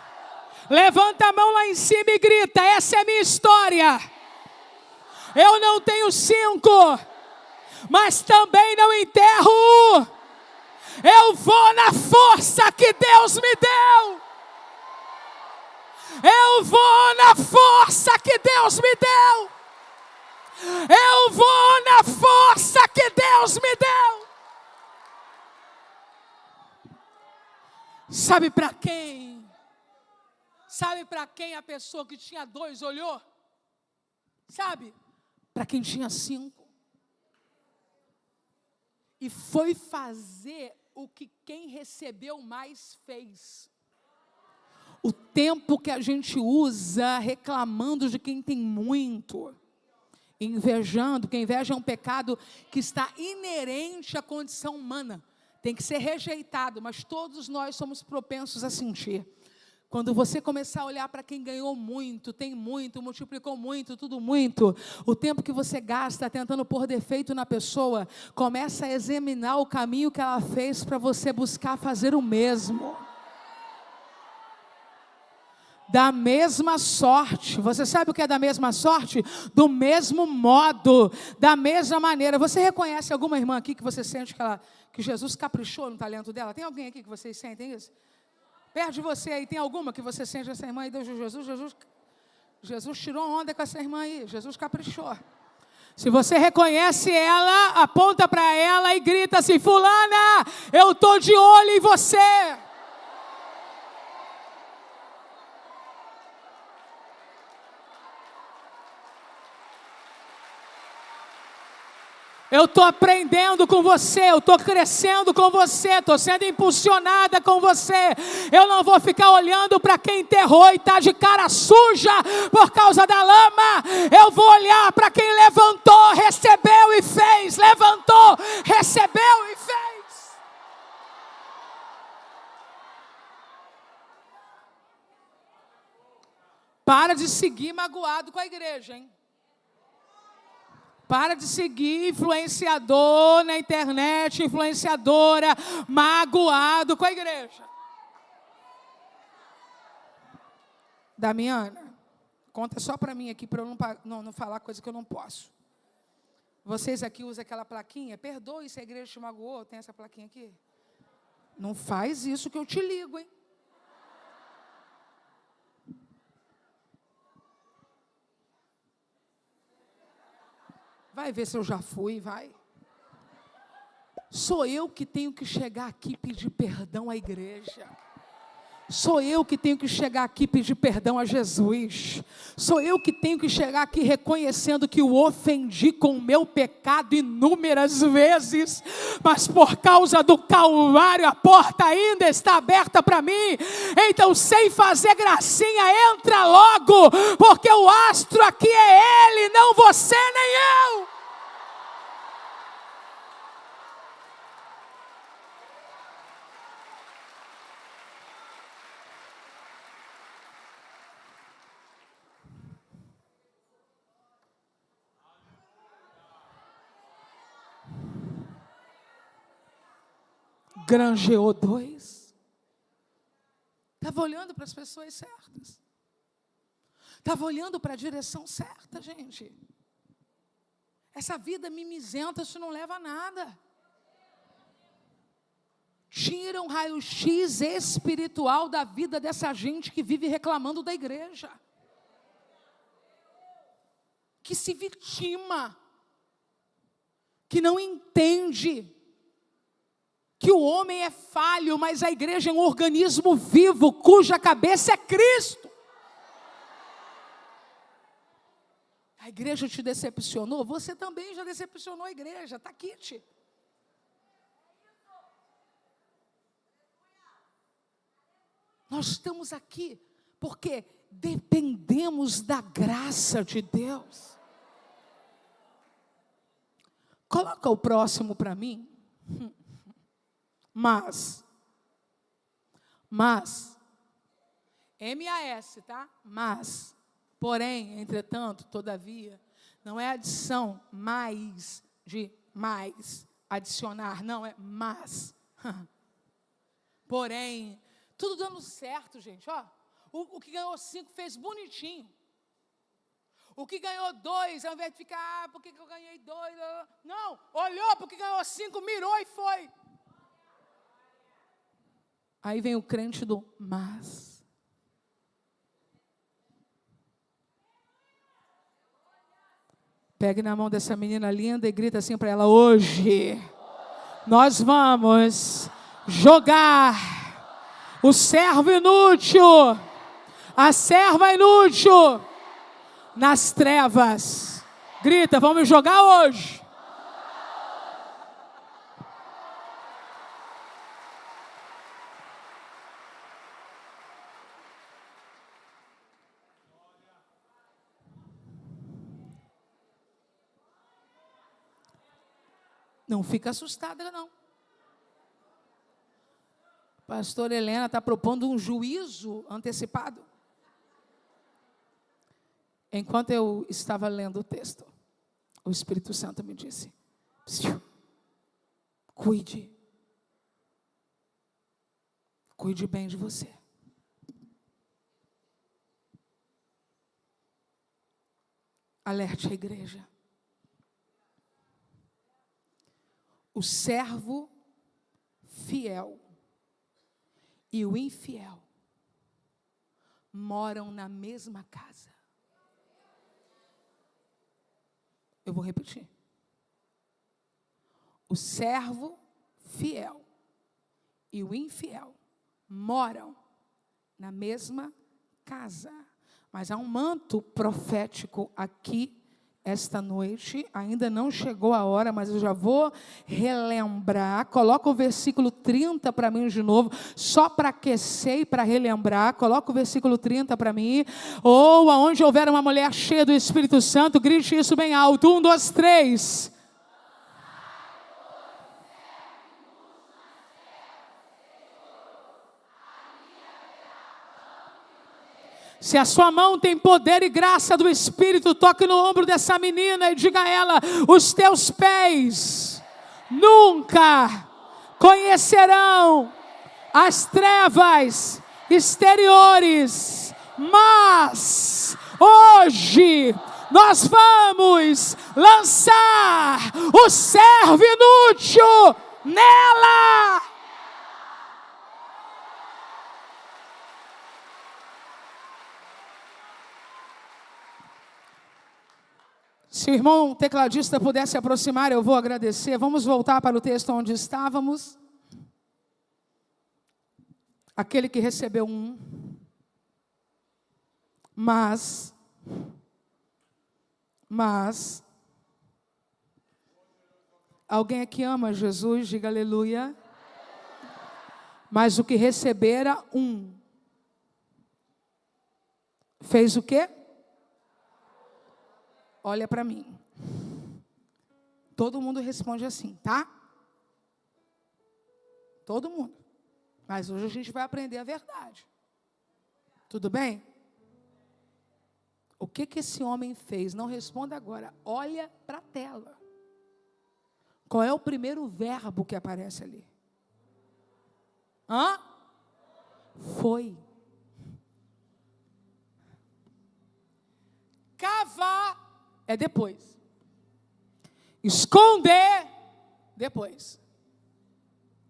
Levanta a mão lá em cima e grita, essa é a minha história. Eu não tenho 5, mas também não enterro. Eu vou na força que Deus me deu. Eu vou na força que Deus me deu. Eu vou na força que Deus me deu. Sabe para quem? Sabe para quem a pessoa que tinha 2 olhou? Sabe? Para quem tinha 5. E foi fazer o que quem recebeu mais fez. O tempo que a gente usa reclamando de quem tem muito, invejando, porque inveja é um pecado que está inerente à condição humana. Tem que ser rejeitado, mas todos nós somos propensos a sentir. Quando você começar a olhar para quem ganhou muito, tem muito, multiplicou muito, tudo muito, o tempo que você gasta tentando pôr defeito na pessoa, começa a examinar o caminho que ela fez para você buscar fazer o mesmo. Da mesma sorte. Você sabe o que é da mesma sorte? Do mesmo modo, da mesma maneira. Você reconhece alguma irmã aqui que você sente que Jesus caprichou no talento dela? Tem alguém aqui que vocês sentem isso? Perto de você aí, tem alguma que você sente essa irmã aí? Jesus tirou onda com essa irmã aí. Jesus caprichou. Se você reconhece ela, aponta para ela e grita assim: fulana, eu estou de olho em você. Eu estou aprendendo com você, eu estou crescendo com você, estou sendo impulsionada com você. Eu não vou ficar olhando para quem enterrou e está de cara suja por causa da lama. Eu vou olhar para quem levantou, recebeu e fez. Levantou, recebeu e fez. Para de seguir magoado com a igreja, hein? Para de seguir influenciador na internet, influenciadora, magoado com a igreja. Damiana, conta só para mim aqui, para eu não falar coisa que eu não posso. Vocês aqui usam aquela plaquinha? Perdoe se a igreja te magoou, tem essa plaquinha aqui? Não faz isso que eu te ligo, hein? Vai ver se eu já fui, vai. Sou eu que tenho que chegar aqui e pedir perdão à igreja. Sou eu que tenho que chegar aqui e pedir perdão a Jesus. Sou eu que tenho que chegar aqui reconhecendo que o ofendi com o meu pecado inúmeras vezes. Mas por causa do Calvário, a porta ainda está aberta para mim. Então, sem fazer gracinha, entra logo. Porque o astro aqui é Ele, não você nem eu. Granjeou 2. Estava olhando para as pessoas certas. Estava olhando para a direção certa, gente. Essa vida mimizenta, isso não leva a nada. Tira um raio-x espiritual da vida dessa gente que vive reclamando da igreja. Que se vitima. Que não entende que o homem é falho, mas a igreja é um organismo vivo, cuja cabeça é Cristo. A igreja te decepcionou? Você também já decepcionou a igreja, está aqui. Nós estamos aqui porque dependemos da graça de Deus. Coloca o próximo para mim. Mas, M-A-S, tá? Mas, porém, entretanto, todavia, não é adição mais de mais, adicionar, não, é mas. Porém, tudo dando certo, gente, ó. O que ganhou 5 fez bonitinho. O que ganhou 2, ao invés de ficar, por que eu ganhei 2? Não, olhou para o que ganhou 5, mirou e foi. Aí vem o crente do mas. Pegue na mão dessa menina linda e grita assim para ela: hoje nós vamos jogar o servo inútil, a serva inútil nas trevas. Grita, vamos jogar hoje. Não fica assustada, não. Pastora Helena está propondo um juízo antecipado. Enquanto eu estava lendo o texto, o Espírito Santo me disse: cuide bem de você. Alerte a igreja. O servo fiel e o infiel moram na mesma casa. Eu vou repetir. O servo fiel e o infiel moram na mesma casa. Mas há um manto profético aqui esta noite. Ainda não chegou a hora, mas eu já vou relembrar. Coloca o versículo 30 para mim de novo, só para aquecer e para relembrar. Coloca o versículo 30 para mim. Ou aonde houver uma mulher cheia do Espírito Santo, grite isso bem alto. 1, 2, 3. Se a sua mão tem poder e graça do Espírito, toque no ombro dessa menina e diga a ela: os teus pés nunca conhecerão as trevas exteriores, mas hoje nós vamos lançar o servo inútil nela. Se o irmão tecladista pudesse se aproximar, eu vou agradecer. Vamos voltar para o texto onde estávamos. Aquele que recebeu mas, alguém aqui ama Jesus, diga aleluia. Mas o que recebera fez o quê? Olha para mim. Todo mundo responde assim, tá? Todo mundo. Mas hoje a gente vai aprender a verdade. Tudo bem? O que esse homem fez? Não responda agora. Olha para a tela. Qual é o primeiro verbo que aparece ali? Foi. Cavar é depois. Esconder, depois.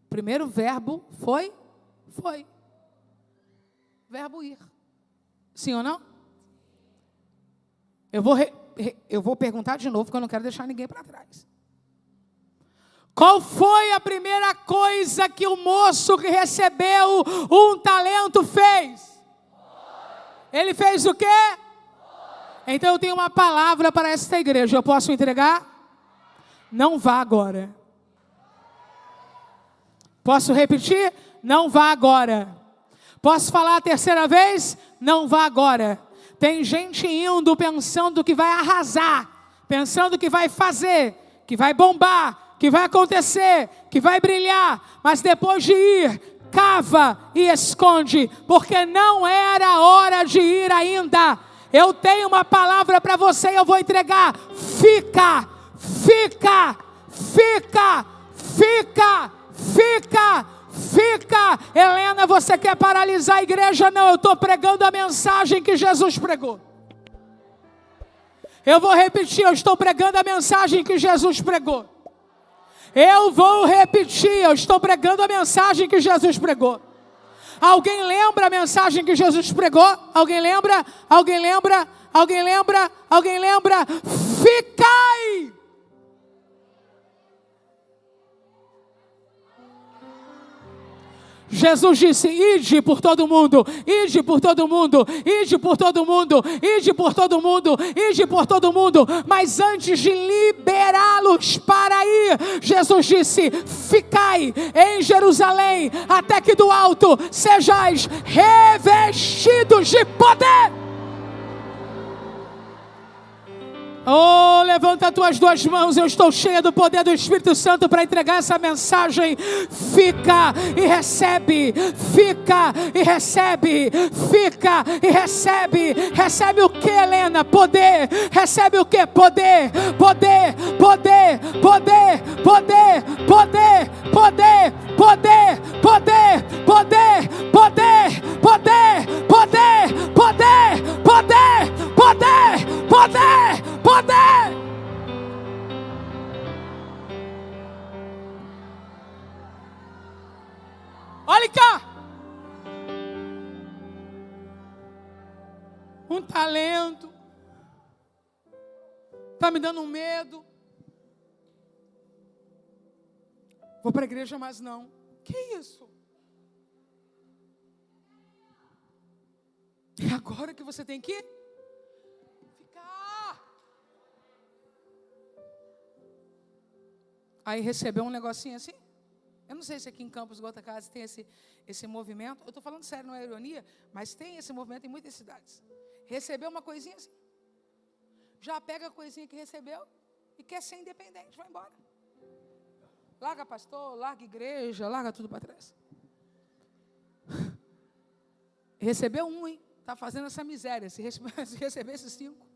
Primeiro verbo foi. Verbo ir. Sim ou não? Eu vou perguntar de novo, porque eu não quero deixar ninguém para trás. Qual foi a primeira coisa que o moço que recebeu 1 talento fez? Ele fez o quê? Então eu tenho uma palavra para esta igreja. Eu posso entregar? Não vá agora. Posso repetir? Não vá agora. Posso falar a terceira vez? Não vá agora. Tem gente indo pensando que vai arrasar, pensando que vai fazer, que vai bombar, que vai acontecer, que vai brilhar, mas depois de ir, cava e esconde, porque não era a hora de ir ainda. Eu tenho uma palavra para você e eu vou entregar. Fica. Helena, você quer paralisar a igreja? Não, eu estou pregando a mensagem que Jesus pregou. Eu vou repetir, eu estou pregando a mensagem que Jesus pregou. Eu vou repetir, eu estou pregando a mensagem que Jesus pregou. Alguém lembra a mensagem que Jesus pregou? Alguém lembra? Alguém lembra? Alguém lembra? Alguém lembra? Ficai! Jesus disse: ide por todo mundo, ide por todo mundo, ide por todo mundo, ide por todo mundo, ide por todo mundo. Mas antes de liberá-los para ir, Jesus disse: ficai em Jerusalém, até que do alto sejais revestidos de poder. Oh, levanta as tuas duas mãos. Eu estou cheia do poder do Espírito Santo para entregar essa mensagem. Fica e recebe. Fica e recebe. Fica e recebe. Recebe o que, Helena? Poder. Recebe o que? Poder. Poder. Poder. Poder. Poder. Poder. Poder. Poder. Poder. Poder. Poder. Poder. Poder. Poder. Poder. Poder. Poder. Poder. um talento. Está me dando um medo. Vou para a igreja, mas não. Que isso? É agora que você tem que ficar. Aí recebeu um negocinho assim. Eu não sei se aqui em Campos Goitacazes tem esse movimento. Eu estou falando sério, não é ironia, mas tem esse movimento em muitas cidades. Recebeu uma coisinha assim. Já pega a coisinha que recebeu e quer ser independente, vai embora. Larga pastor, larga igreja, larga tudo para trás. Recebeu um, hein? Está fazendo essa miséria. Se receber esses 5.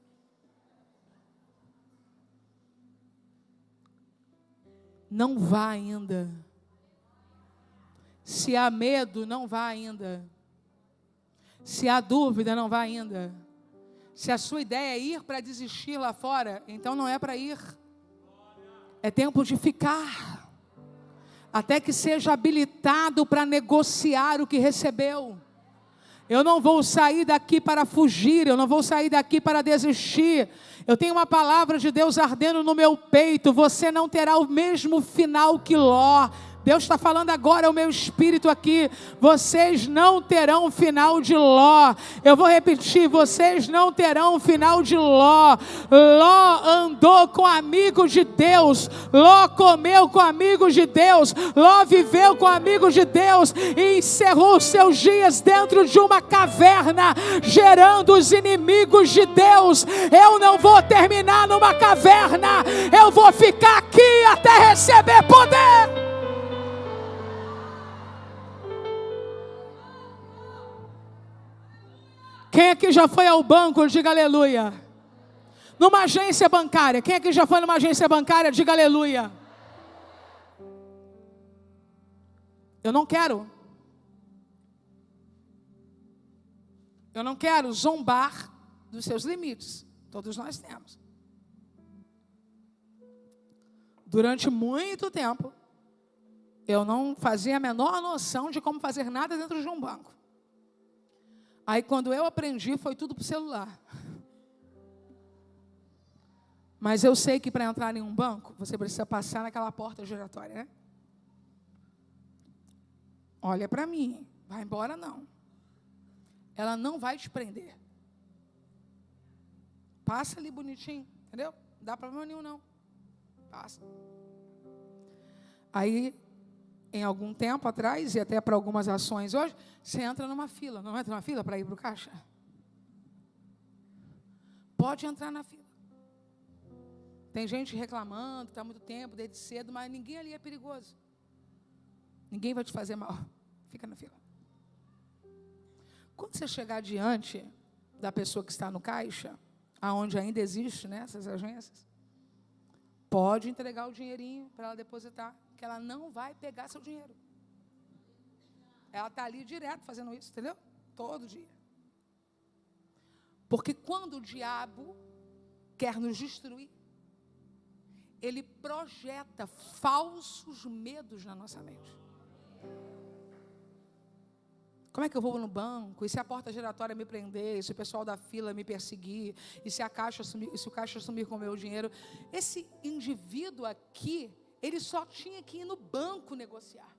Não vá ainda. Se há medo, não vá ainda. Se há dúvida, não vá ainda. Se a sua ideia é ir para desistir lá fora, então não é para ir. É tempo de ficar. Até que seja habilitado para negociar o que recebeu. Eu não vou sair daqui para fugir, eu não vou sair daqui para desistir. Eu tenho uma palavra de Deus ardendo no meu peito. Você não terá o mesmo final que Ló. Deus está falando agora ao meu espírito aqui. Vocês não terão o final de Ló. Eu vou repetir, vocês não terão o final de Ló. Ló andou com amigos de Deus. Ló comeu com amigos de Deus. Ló viveu com amigos de Deus. E encerrou seus dias dentro de uma caverna, gerando os inimigos de Deus. Eu não vou terminar numa caverna. Eu vou ficar aqui até receber poder. Quem aqui já foi ao banco, diga aleluia. Numa agência bancária. Quem aqui já foi numa agência bancária, diga aleluia. Eu não quero zombar dos seus limites. Todos nós temos. Durante muito tempo, eu não fazia a menor noção de como fazer nada dentro de um banco. Aí quando eu aprendi, foi tudo para o celular. Mas eu sei que para entrar em um banco, você precisa passar naquela porta giratória, né? Olha para mim, vai embora não. Ela não vai te prender. Passa ali bonitinho, entendeu? Não dá problema nenhum não. Passa. Aí, em algum tempo atrás, e até para algumas ações hoje, você entra numa fila. Não entra numa fila para ir para o caixa? Pode entrar na fila. Tem gente reclamando, está muito tempo, desde cedo, mas ninguém ali é perigoso. Ninguém vai te fazer mal. Fica na fila. Quando você chegar diante da pessoa que está no caixa, aonde ainda existe, né, essas agências, pode entregar o dinheirinho para ela depositar, que ela não vai pegar seu dinheiro. Ela está ali direto fazendo isso, entendeu? Todo dia. Porque quando o diabo quer nos destruir, ele projeta falsos medos na nossa mente. Como é que eu vou no banco? E se a porta giratória me prender? E se o pessoal da fila me perseguir? E se o caixa sumir com o meu dinheiro? Esse indivíduo aqui, ele só tinha que ir no banco negociar.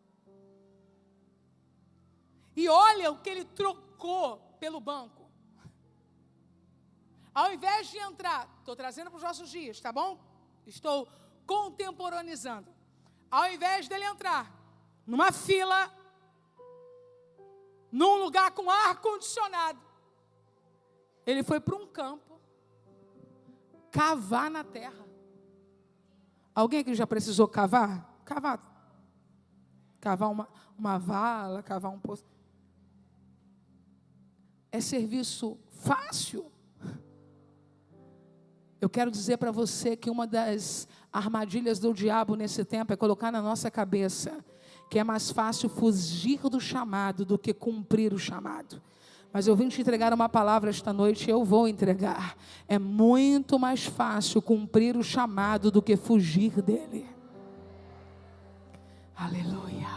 E olha o que ele trocou pelo banco. Ao invés de entrar, estou trazendo para os nossos dias, tá bom? Estou contemporaneizando. Ao invés dele entrar numa fila, num lugar com ar-condicionado, ele foi para um campo, cavar na terra. Alguém aqui já precisou cavar? Cavar uma vala, cavar um poço. É serviço fácil. Eu quero dizer para você que uma das armadilhas do diabo nesse tempo é colocar na nossa cabeça que é mais fácil fugir do chamado do que cumprir o chamado. Mas eu vim te entregar uma palavra esta noite e eu vou entregar. É muito mais fácil cumprir o chamado do que fugir dele. Aleluia.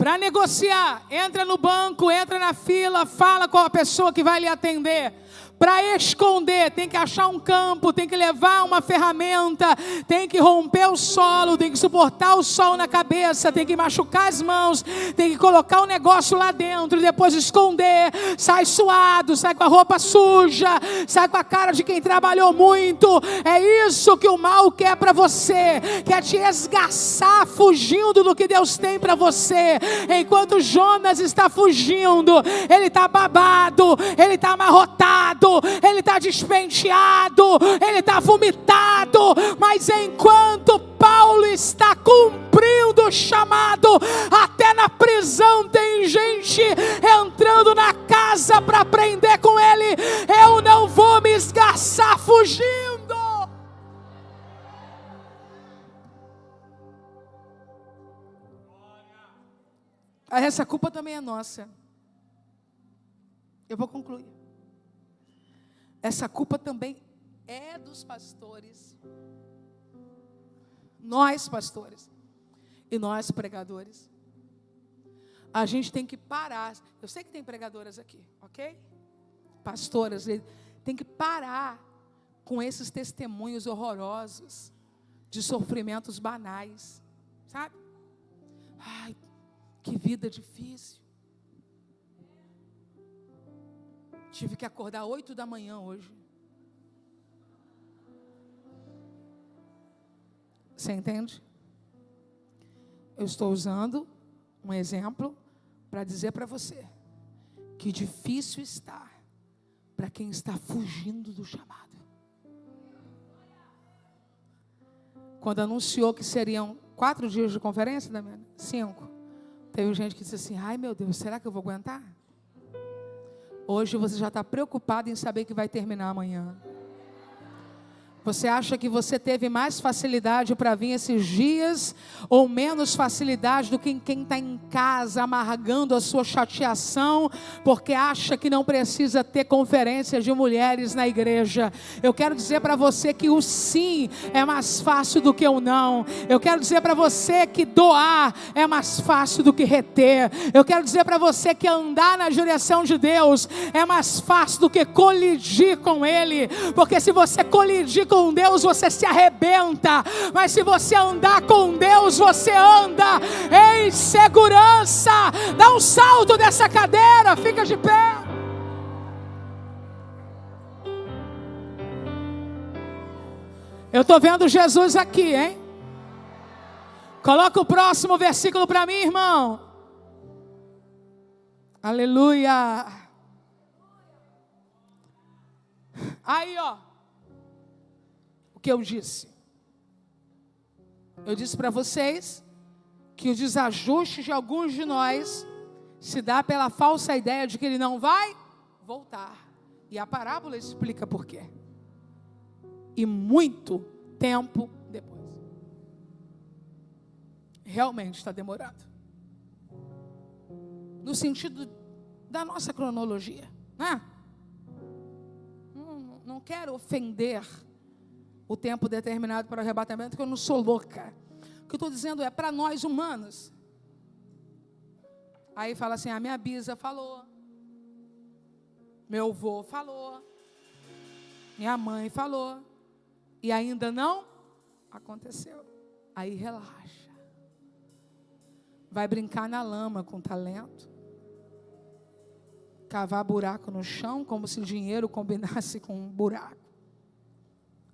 Para negociar, entra no banco, entra na fila, fala com a pessoa que vai lhe atender. Para esconder, tem que achar um campo, tem que levar uma ferramenta, tem que romper o solo, tem que suportar o sol na cabeça, tem que machucar as mãos, tem que colocar o negócio lá dentro e depois esconder. Sai suado, sai com a roupa suja, sai com a cara de quem trabalhou muito. É isso que o mal quer para você, quer te esgarçar fugindo do que Deus tem para você. Enquanto Jonas está fugindo, ele está babado, ele está amarrotado, ele está despenteado, ele está vomitado, mas enquanto Paulo está cumprindo o chamado, até na prisão tem gente entrando na casa para aprender com ele. Eu não vou me esgarçar fugindo. Essa culpa também é nossa. Eu vou concluir. Essa culpa também é dos pastores. Nós pastores e nós pregadores. A gente tem que parar. Eu sei que tem pregadoras aqui, ok? Pastoras, tem que parar com esses testemunhos horrorosos de sofrimentos banais, sabe? Ai, que vida difícil. Tive que acordar 8 da manhã hoje. Você entende? Eu estou usando um exemplo para dizer para você que difícil está para quem está fugindo do chamado. Quando anunciou que seriam 4 dias de conferência, Damiana? 5. Teve gente que disse assim: ai meu Deus, será que eu vou aguentar? Hoje você já está preocupado em saber que vai terminar amanhã. Você acha que você teve mais facilidade para vir esses dias ou menos facilidade do que quem está em casa amargando a sua chateação porque acha que não precisa ter conferências de mulheres na igreja? Eu quero dizer para você que o sim é mais fácil do que o não. Eu quero dizer para você que doar é mais fácil do que reter. Eu quero dizer para você que andar na direção de Deus é mais fácil do que colidir com Ele, porque se você colidir com Deus, você se arrebenta, mas se você andar com Deus, você anda em segurança. Dá um salto dessa cadeira, fica de pé. Eu estou vendo Jesus aqui, hein? Coloca o próximo versículo para mim, irmão. Aleluia. Aí, ó. O que eu disse? Eu disse para vocês que o desajuste de alguns de nós se dá pela falsa ideia de que ele não vai voltar. E a parábola explica por quê. E muito tempo depois. Realmente está demorado. No sentido da nossa cronologia, né? Não quero ofender o tempo determinado para o arrebatamento, que eu não sou louca. O que eu estou dizendo é para nós humanos. Aí fala assim: a minha bisa falou, meu avô falou, minha mãe falou, e ainda não aconteceu. Aí relaxa. Vai brincar na lama com talento, cavar buraco no chão, como se dinheiro combinasse com um buraco.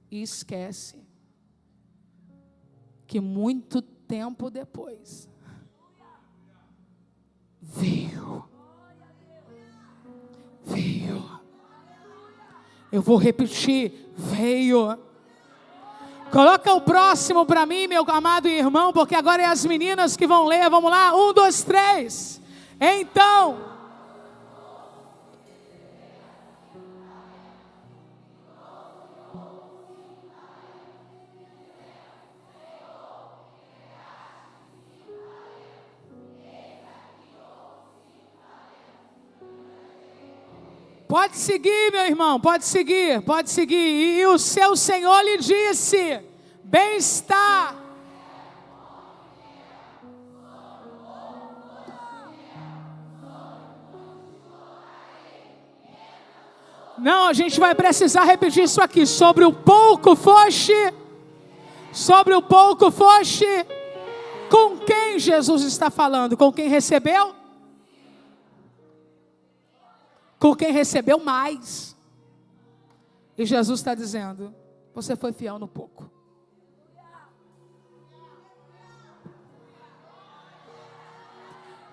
E esquece que muito tempo depois veio. Eu vou repetir, veio. Coloca o próximo para mim, meu amado irmão, porque agora é as meninas que vão ler. Vamos lá, 1, 2, 3. Então, pode seguir, meu irmão, pode seguir, pode seguir. E o seu Senhor lhe disse: bem-estar. Não, a gente vai precisar repetir isso aqui. Sobre o pouco foste. Sobre o pouco foste. Com quem Jesus está falando? Com quem recebeu? Com quem recebeu mais. E Jesus está dizendo: você foi fiel no pouco.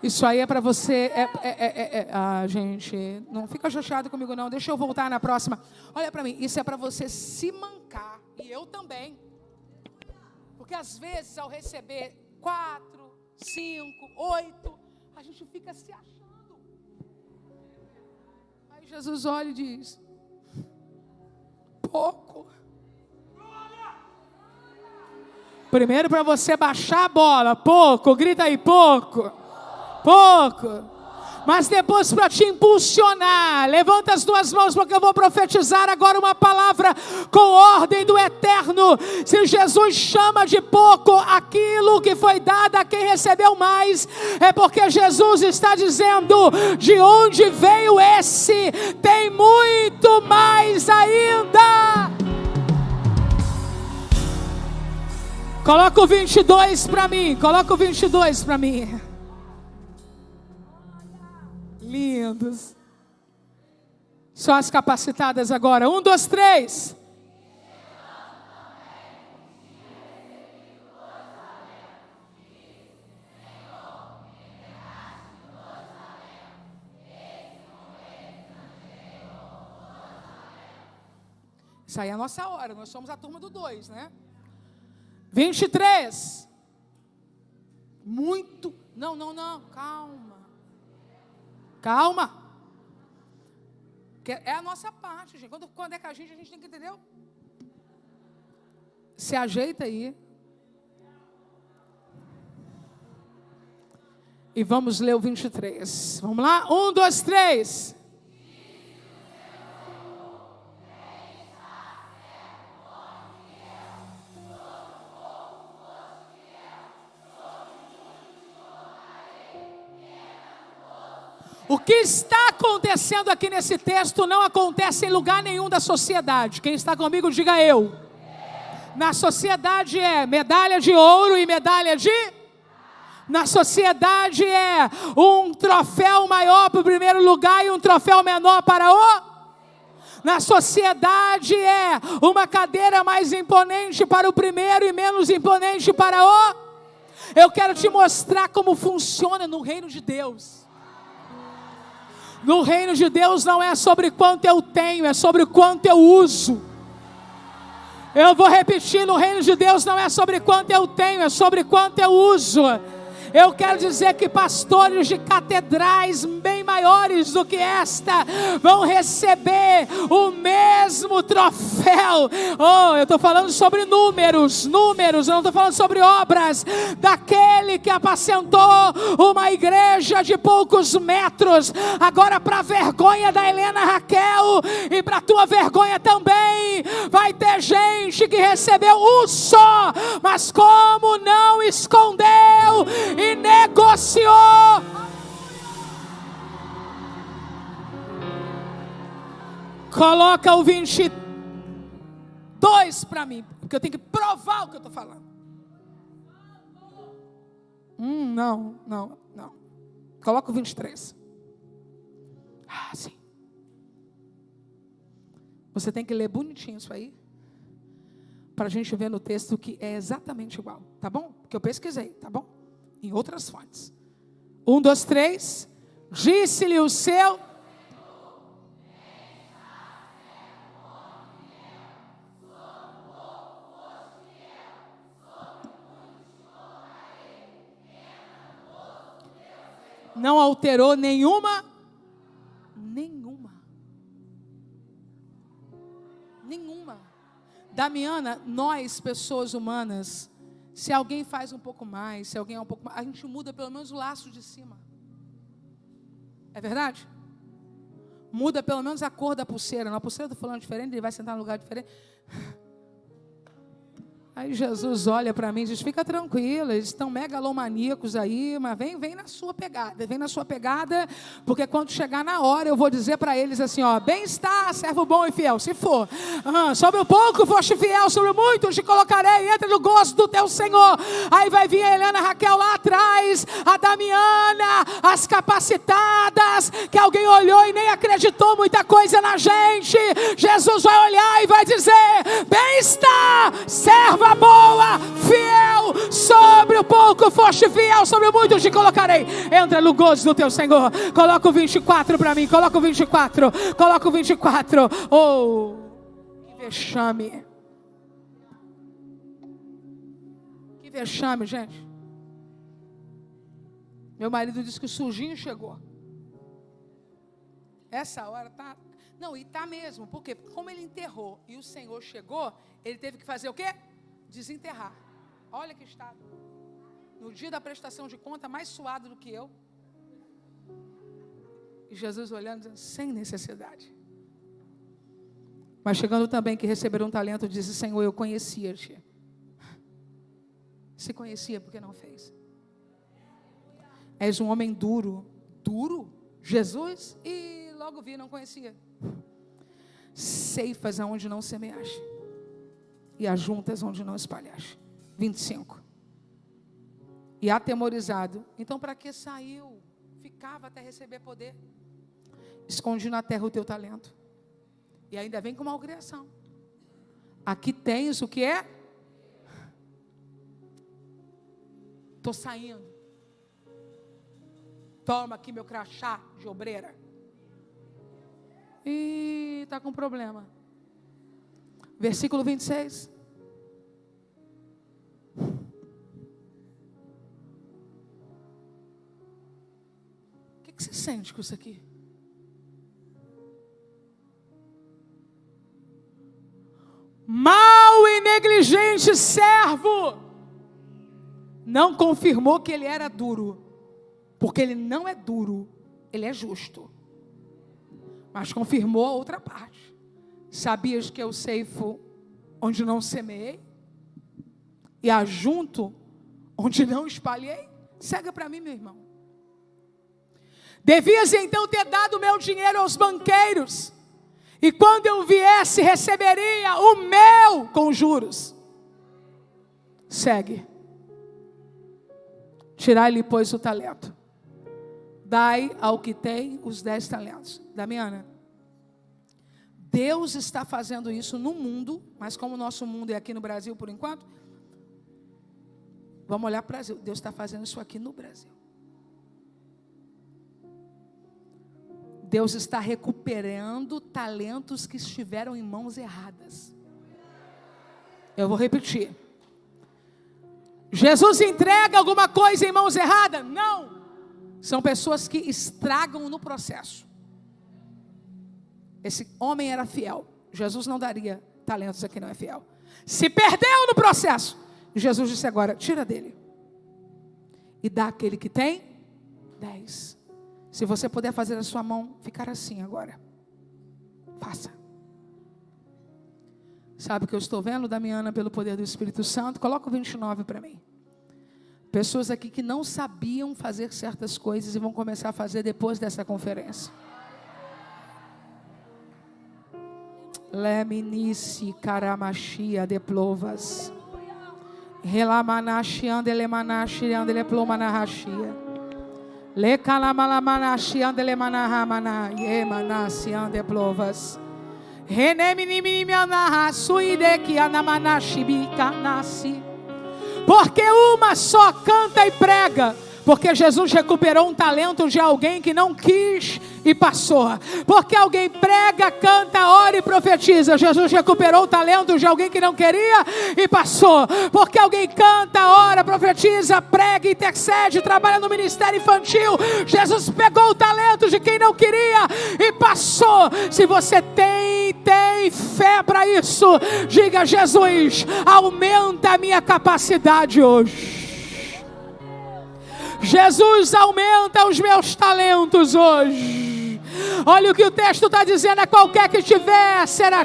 Isso aí é para você. Gente, não fica chateado comigo não. Deixa eu voltar na próxima. Olha para mim. Isso é para você se mancar. E eu também. Porque às vezes ao receber 4, 5, 8, a gente fica se achando. Aí Jesus olha e diz: pouco. Primeiro para você baixar a bola. Pouco. Grita aí, pouco. Pouco. Mas depois para te impulsionar, levanta as duas mãos porque eu vou profetizar agora uma palavra com ordem do eterno. Se Jesus chama de pouco aquilo que foi dado a quem recebeu mais, é porque Jesus está dizendo: de onde veio esse, tem muito mais ainda. Coloca o 22 para mim, coloca o 22 para mim. Lindos. Só as capacitadas agora. 1, 2, 3. Isso aí é a nossa hora. Nós somos a turma do 2, né? 23. Muito. Não. Calma. Calma. É a nossa parte, gente. Quando é que a gente tem que entender? Se ajeita aí. E vamos ler o 23. Vamos lá? 1, 2, 3. O que está acontecendo aqui nesse texto não acontece em lugar nenhum da sociedade. Quem está comigo, diga eu. Na sociedade é medalha de ouro e medalha de... Na sociedade é um troféu maior para o primeiro lugar e um troféu menor para o... Na sociedade é uma cadeira mais imponente para o primeiro e menos imponente para o... Eu quero te mostrar como funciona no reino de Deus. No reino de Deus não é sobre quanto eu tenho, é sobre quanto eu uso. Eu vou repetir, no reino de Deus não é sobre quanto eu tenho, é sobre quanto eu uso. Eu quero dizer que pastores de catedrais bem maiores do que esta vão receber o mesmo troféu. Oh, eu estou falando sobre números, eu não estou falando sobre obras. Daquele que apacentou uma igreja de poucos metros. Agora, para a vergonha da Helena Raquel e para a tua vergonha também, vai ter gente que recebeu um só, mas como não escondeu e negociou. Coloca o 22 para mim, porque eu tenho que provar o que eu estou falando. Não. Coloca o 23. Sim. Você tem que ler bonitinho isso aí, para a gente ver no texto que é exatamente igual, tá bom? Porque eu pesquisei, tá bom? Em outras fontes. 1, 2, 3. Disse-lhe o seu... Não alterou nenhuma. Damiana, nós, pessoas humanas, se alguém faz um pouco mais, se alguém é um pouco mais, a gente muda pelo menos o laço de cima. É verdade? Muda pelo menos a cor da pulseira. Na pulseira do fulano é diferente, ele vai sentar no lugar diferente. Aí Jesus olha para mim e diz, fica tranquila, eles estão megalomaníacos aí, mas vem na sua pegada, porque quando chegar na hora eu vou dizer para eles assim, ó, bem está, servo bom e fiel, se for, sobre o pouco foste fiel, sobre o muito te colocarei, entra no gozo do teu Senhor. Aí vai vir a Helena Raquel lá atrás, a Damiana, as capacitadas, que alguém olhou e nem acreditou muita coisa na gente. Jesus vai olhar e vai dizer, bem está, servo boa, fiel, sobre o pouco foste fiel, sobre o muito te colocarei. Entra no gozo do teu Senhor. Coloca o 24 para mim, coloca o 24. Oh, que vexame. Que vexame, gente. Meu marido disse que o sujinho chegou. Essa hora tá... Não, e tá mesmo, porque como ele enterrou e o Senhor chegou, ele teve que fazer o quê? Desenterrar. Olha que estado. No dia da prestação de conta, mais suado do que eu. E Jesus olhando, dizendo, sem necessidade. Mas chegando também que receberam um talento, disse, Senhor, eu conhecia-te. Se conhecia, porque não fez. És um homem duro. Duro? Jesus? E logo vi, não conhecia. Ceifas aonde não semeaste. E ajuntas onde não espalhaste. 25. E atemorizado. Então para que saiu? Ficava até receber poder. Escondi na terra o teu talento. E ainda vem com malcriação. Aqui tens o que é? Estou saindo. Toma aqui meu crachá de obreira. E está com problema. Versículo 26. O que você sente com isso aqui? Mau e negligente servo. Não confirmou que ele era duro. Porque ele não é duro, ele é justo. Mas confirmou a outra parte. Sabias que eu ceifo onde não semeei? E ajunto onde não espalhei? Cega para mim, meu irmão. Devias então ter dado meu dinheiro aos banqueiros. E quando eu viesse, receberia o meu com juros. Segue. Tirai-lhe, pois, o talento. Dai ao que tem os 10 talentos. Damiana, Deus está fazendo isso no mundo, mas como o nosso mundo é aqui no Brasil por enquanto, vamos olhar para o Brasil. Deus está fazendo isso aqui no Brasil. Deus está recuperando talentos que estiveram em mãos erradas. Eu vou repetir. Jesus entrega alguma coisa em mãos erradas? Não. São pessoas que estragam no processo. Esse homem era fiel. Jesus não daria talentos a quem não é fiel. Se perdeu no processo. Jesus disse agora, tira dele. E dá àquele que tem 10. Se você puder fazer a sua mão ficar assim agora. Faça. Sabe o que eu estou vendo, Damiana, pelo poder do Espírito Santo? Coloca o 29 para mim. Pessoas aqui que não sabiam fazer certas coisas e vão começar a fazer depois dessa conferência. Leminici caramachia de plovas. Relamanashi andelemanashi andeleplomanahashia. Le calamalamashi andelemanahamana yemanasi andeplovas. Reneminimianaha suideki anamanashi bikanasi. Porque uma só canta e prega. Porque Jesus recuperou um talento de alguém que não quis e passou. Porque alguém prega, canta, ora e profetiza. Jesus recuperou o talento de alguém que não queria e passou. Porque alguém canta, ora, profetiza, prega, intercede, trabalha no ministério infantil. Jesus pegou o talento de quem não queria e passou. Se você tem fé para isso, diga: Jesus, aumenta a minha capacidade hoje. Jesus, aumenta os meus talentos hoje. Olha o que o texto está dizendo: a qualquer que tiver será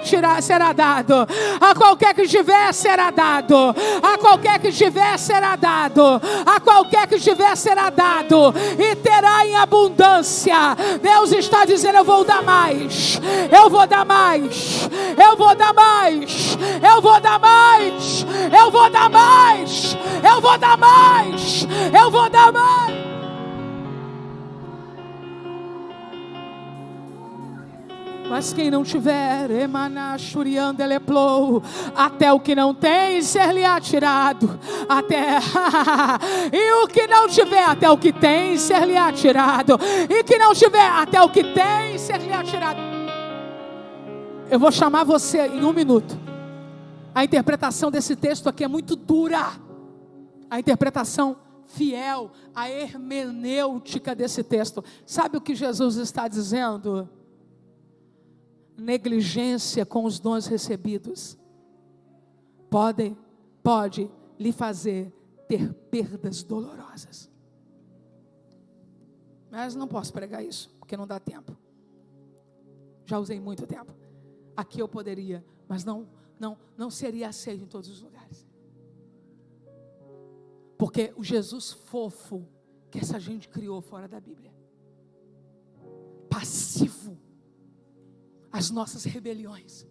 dado, a qualquer que tiver será dado, a qualquer que tiver será dado, a qualquer que tiver será dado, e terá em abundância. Deus está dizendo: eu vou dar mais, eu vou dar mais, eu vou dar mais, eu vou dar mais, eu vou dar mais, eu vou dar mais, eu vou dar mais. Mas quem não tiver, até o que não tem ser-lhe-á tirado, até e o que não tiver, até o que tem ser-lhe-á tirado, e que não tiver, até o que tem ser-lhe-á tirado. Eu vou chamar você em 1 minuto. A interpretação desse texto aqui é muito dura. A interpretação fiel, a hermenêutica desse texto. Sabe o que Jesus está dizendo? Negligência com os dons recebidos pode lhe fazer ter perdas dolorosas. Mas não posso pregar isso, porque não dá tempo. Já usei muito tempo. Aqui eu poderia, mas não seria aceito em todos os lugares. Porque o Jesus fofo que essa gente criou fora da Bíblia, passivo às nossas rebeliões,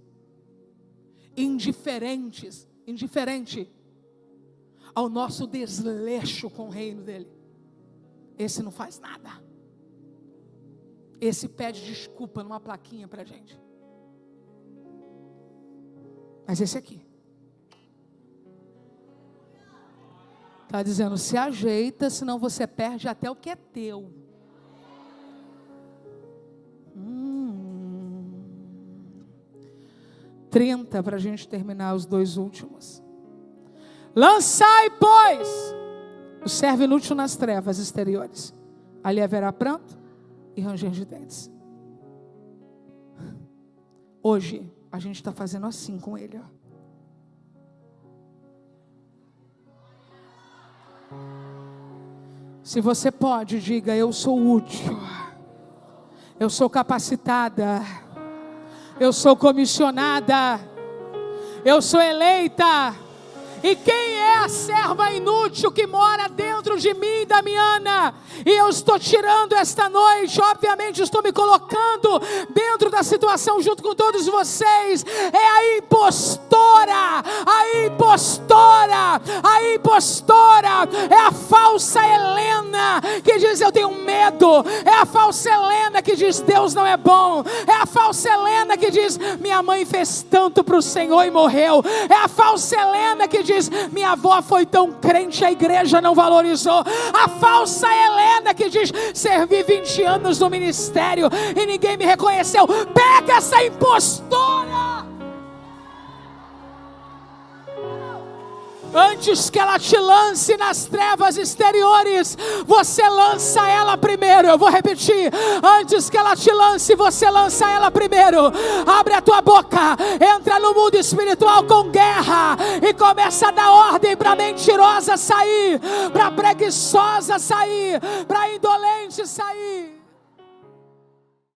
indiferente ao nosso desleixo com o reino dele, esse não faz nada. Esse pede desculpa numa plaquinha pra gente. Mas esse aqui está dizendo: se ajeita, senão você perde até o que é teu. 30 para a gente terminar os 2 últimos. Lançai, pois, o servo inútil nas trevas exteriores. Ali haverá pranto e ranger de dentes. Hoje a gente está fazendo assim com ele, ó. Se você pode, diga: eu sou útil, eu sou capacitada, eu sou comissionada, eu sou eleita. E quem é a serva inútil que mora dentro de mim, Damiana? E eu estou tirando esta noite, obviamente estou me colocando dentro da situação junto com todos vocês. É a impostora, a impostora, a impostora. É a falsa Helena que diz: eu tenho medo. É a falsa Helena que diz: Deus não é bom. É a falsa Helena que diz: minha mãe fez tanto para o Senhor e morreu. É a falsa Helena que diz: minha avó foi tão crente, a igreja não valorizou. A falsa Helena que diz: servi 20 anos no ministério e ninguém me reconheceu. Pega essa impostora. Antes que ela te lance nas trevas exteriores, você lança ela primeiro. Eu vou repetir: antes que ela te lance, você lança ela primeiro. Abre a tua boca, entra no mundo espiritual com guerra e começa a dar ordem para mentirosa sair, para preguiçosa sair, para indolente sair.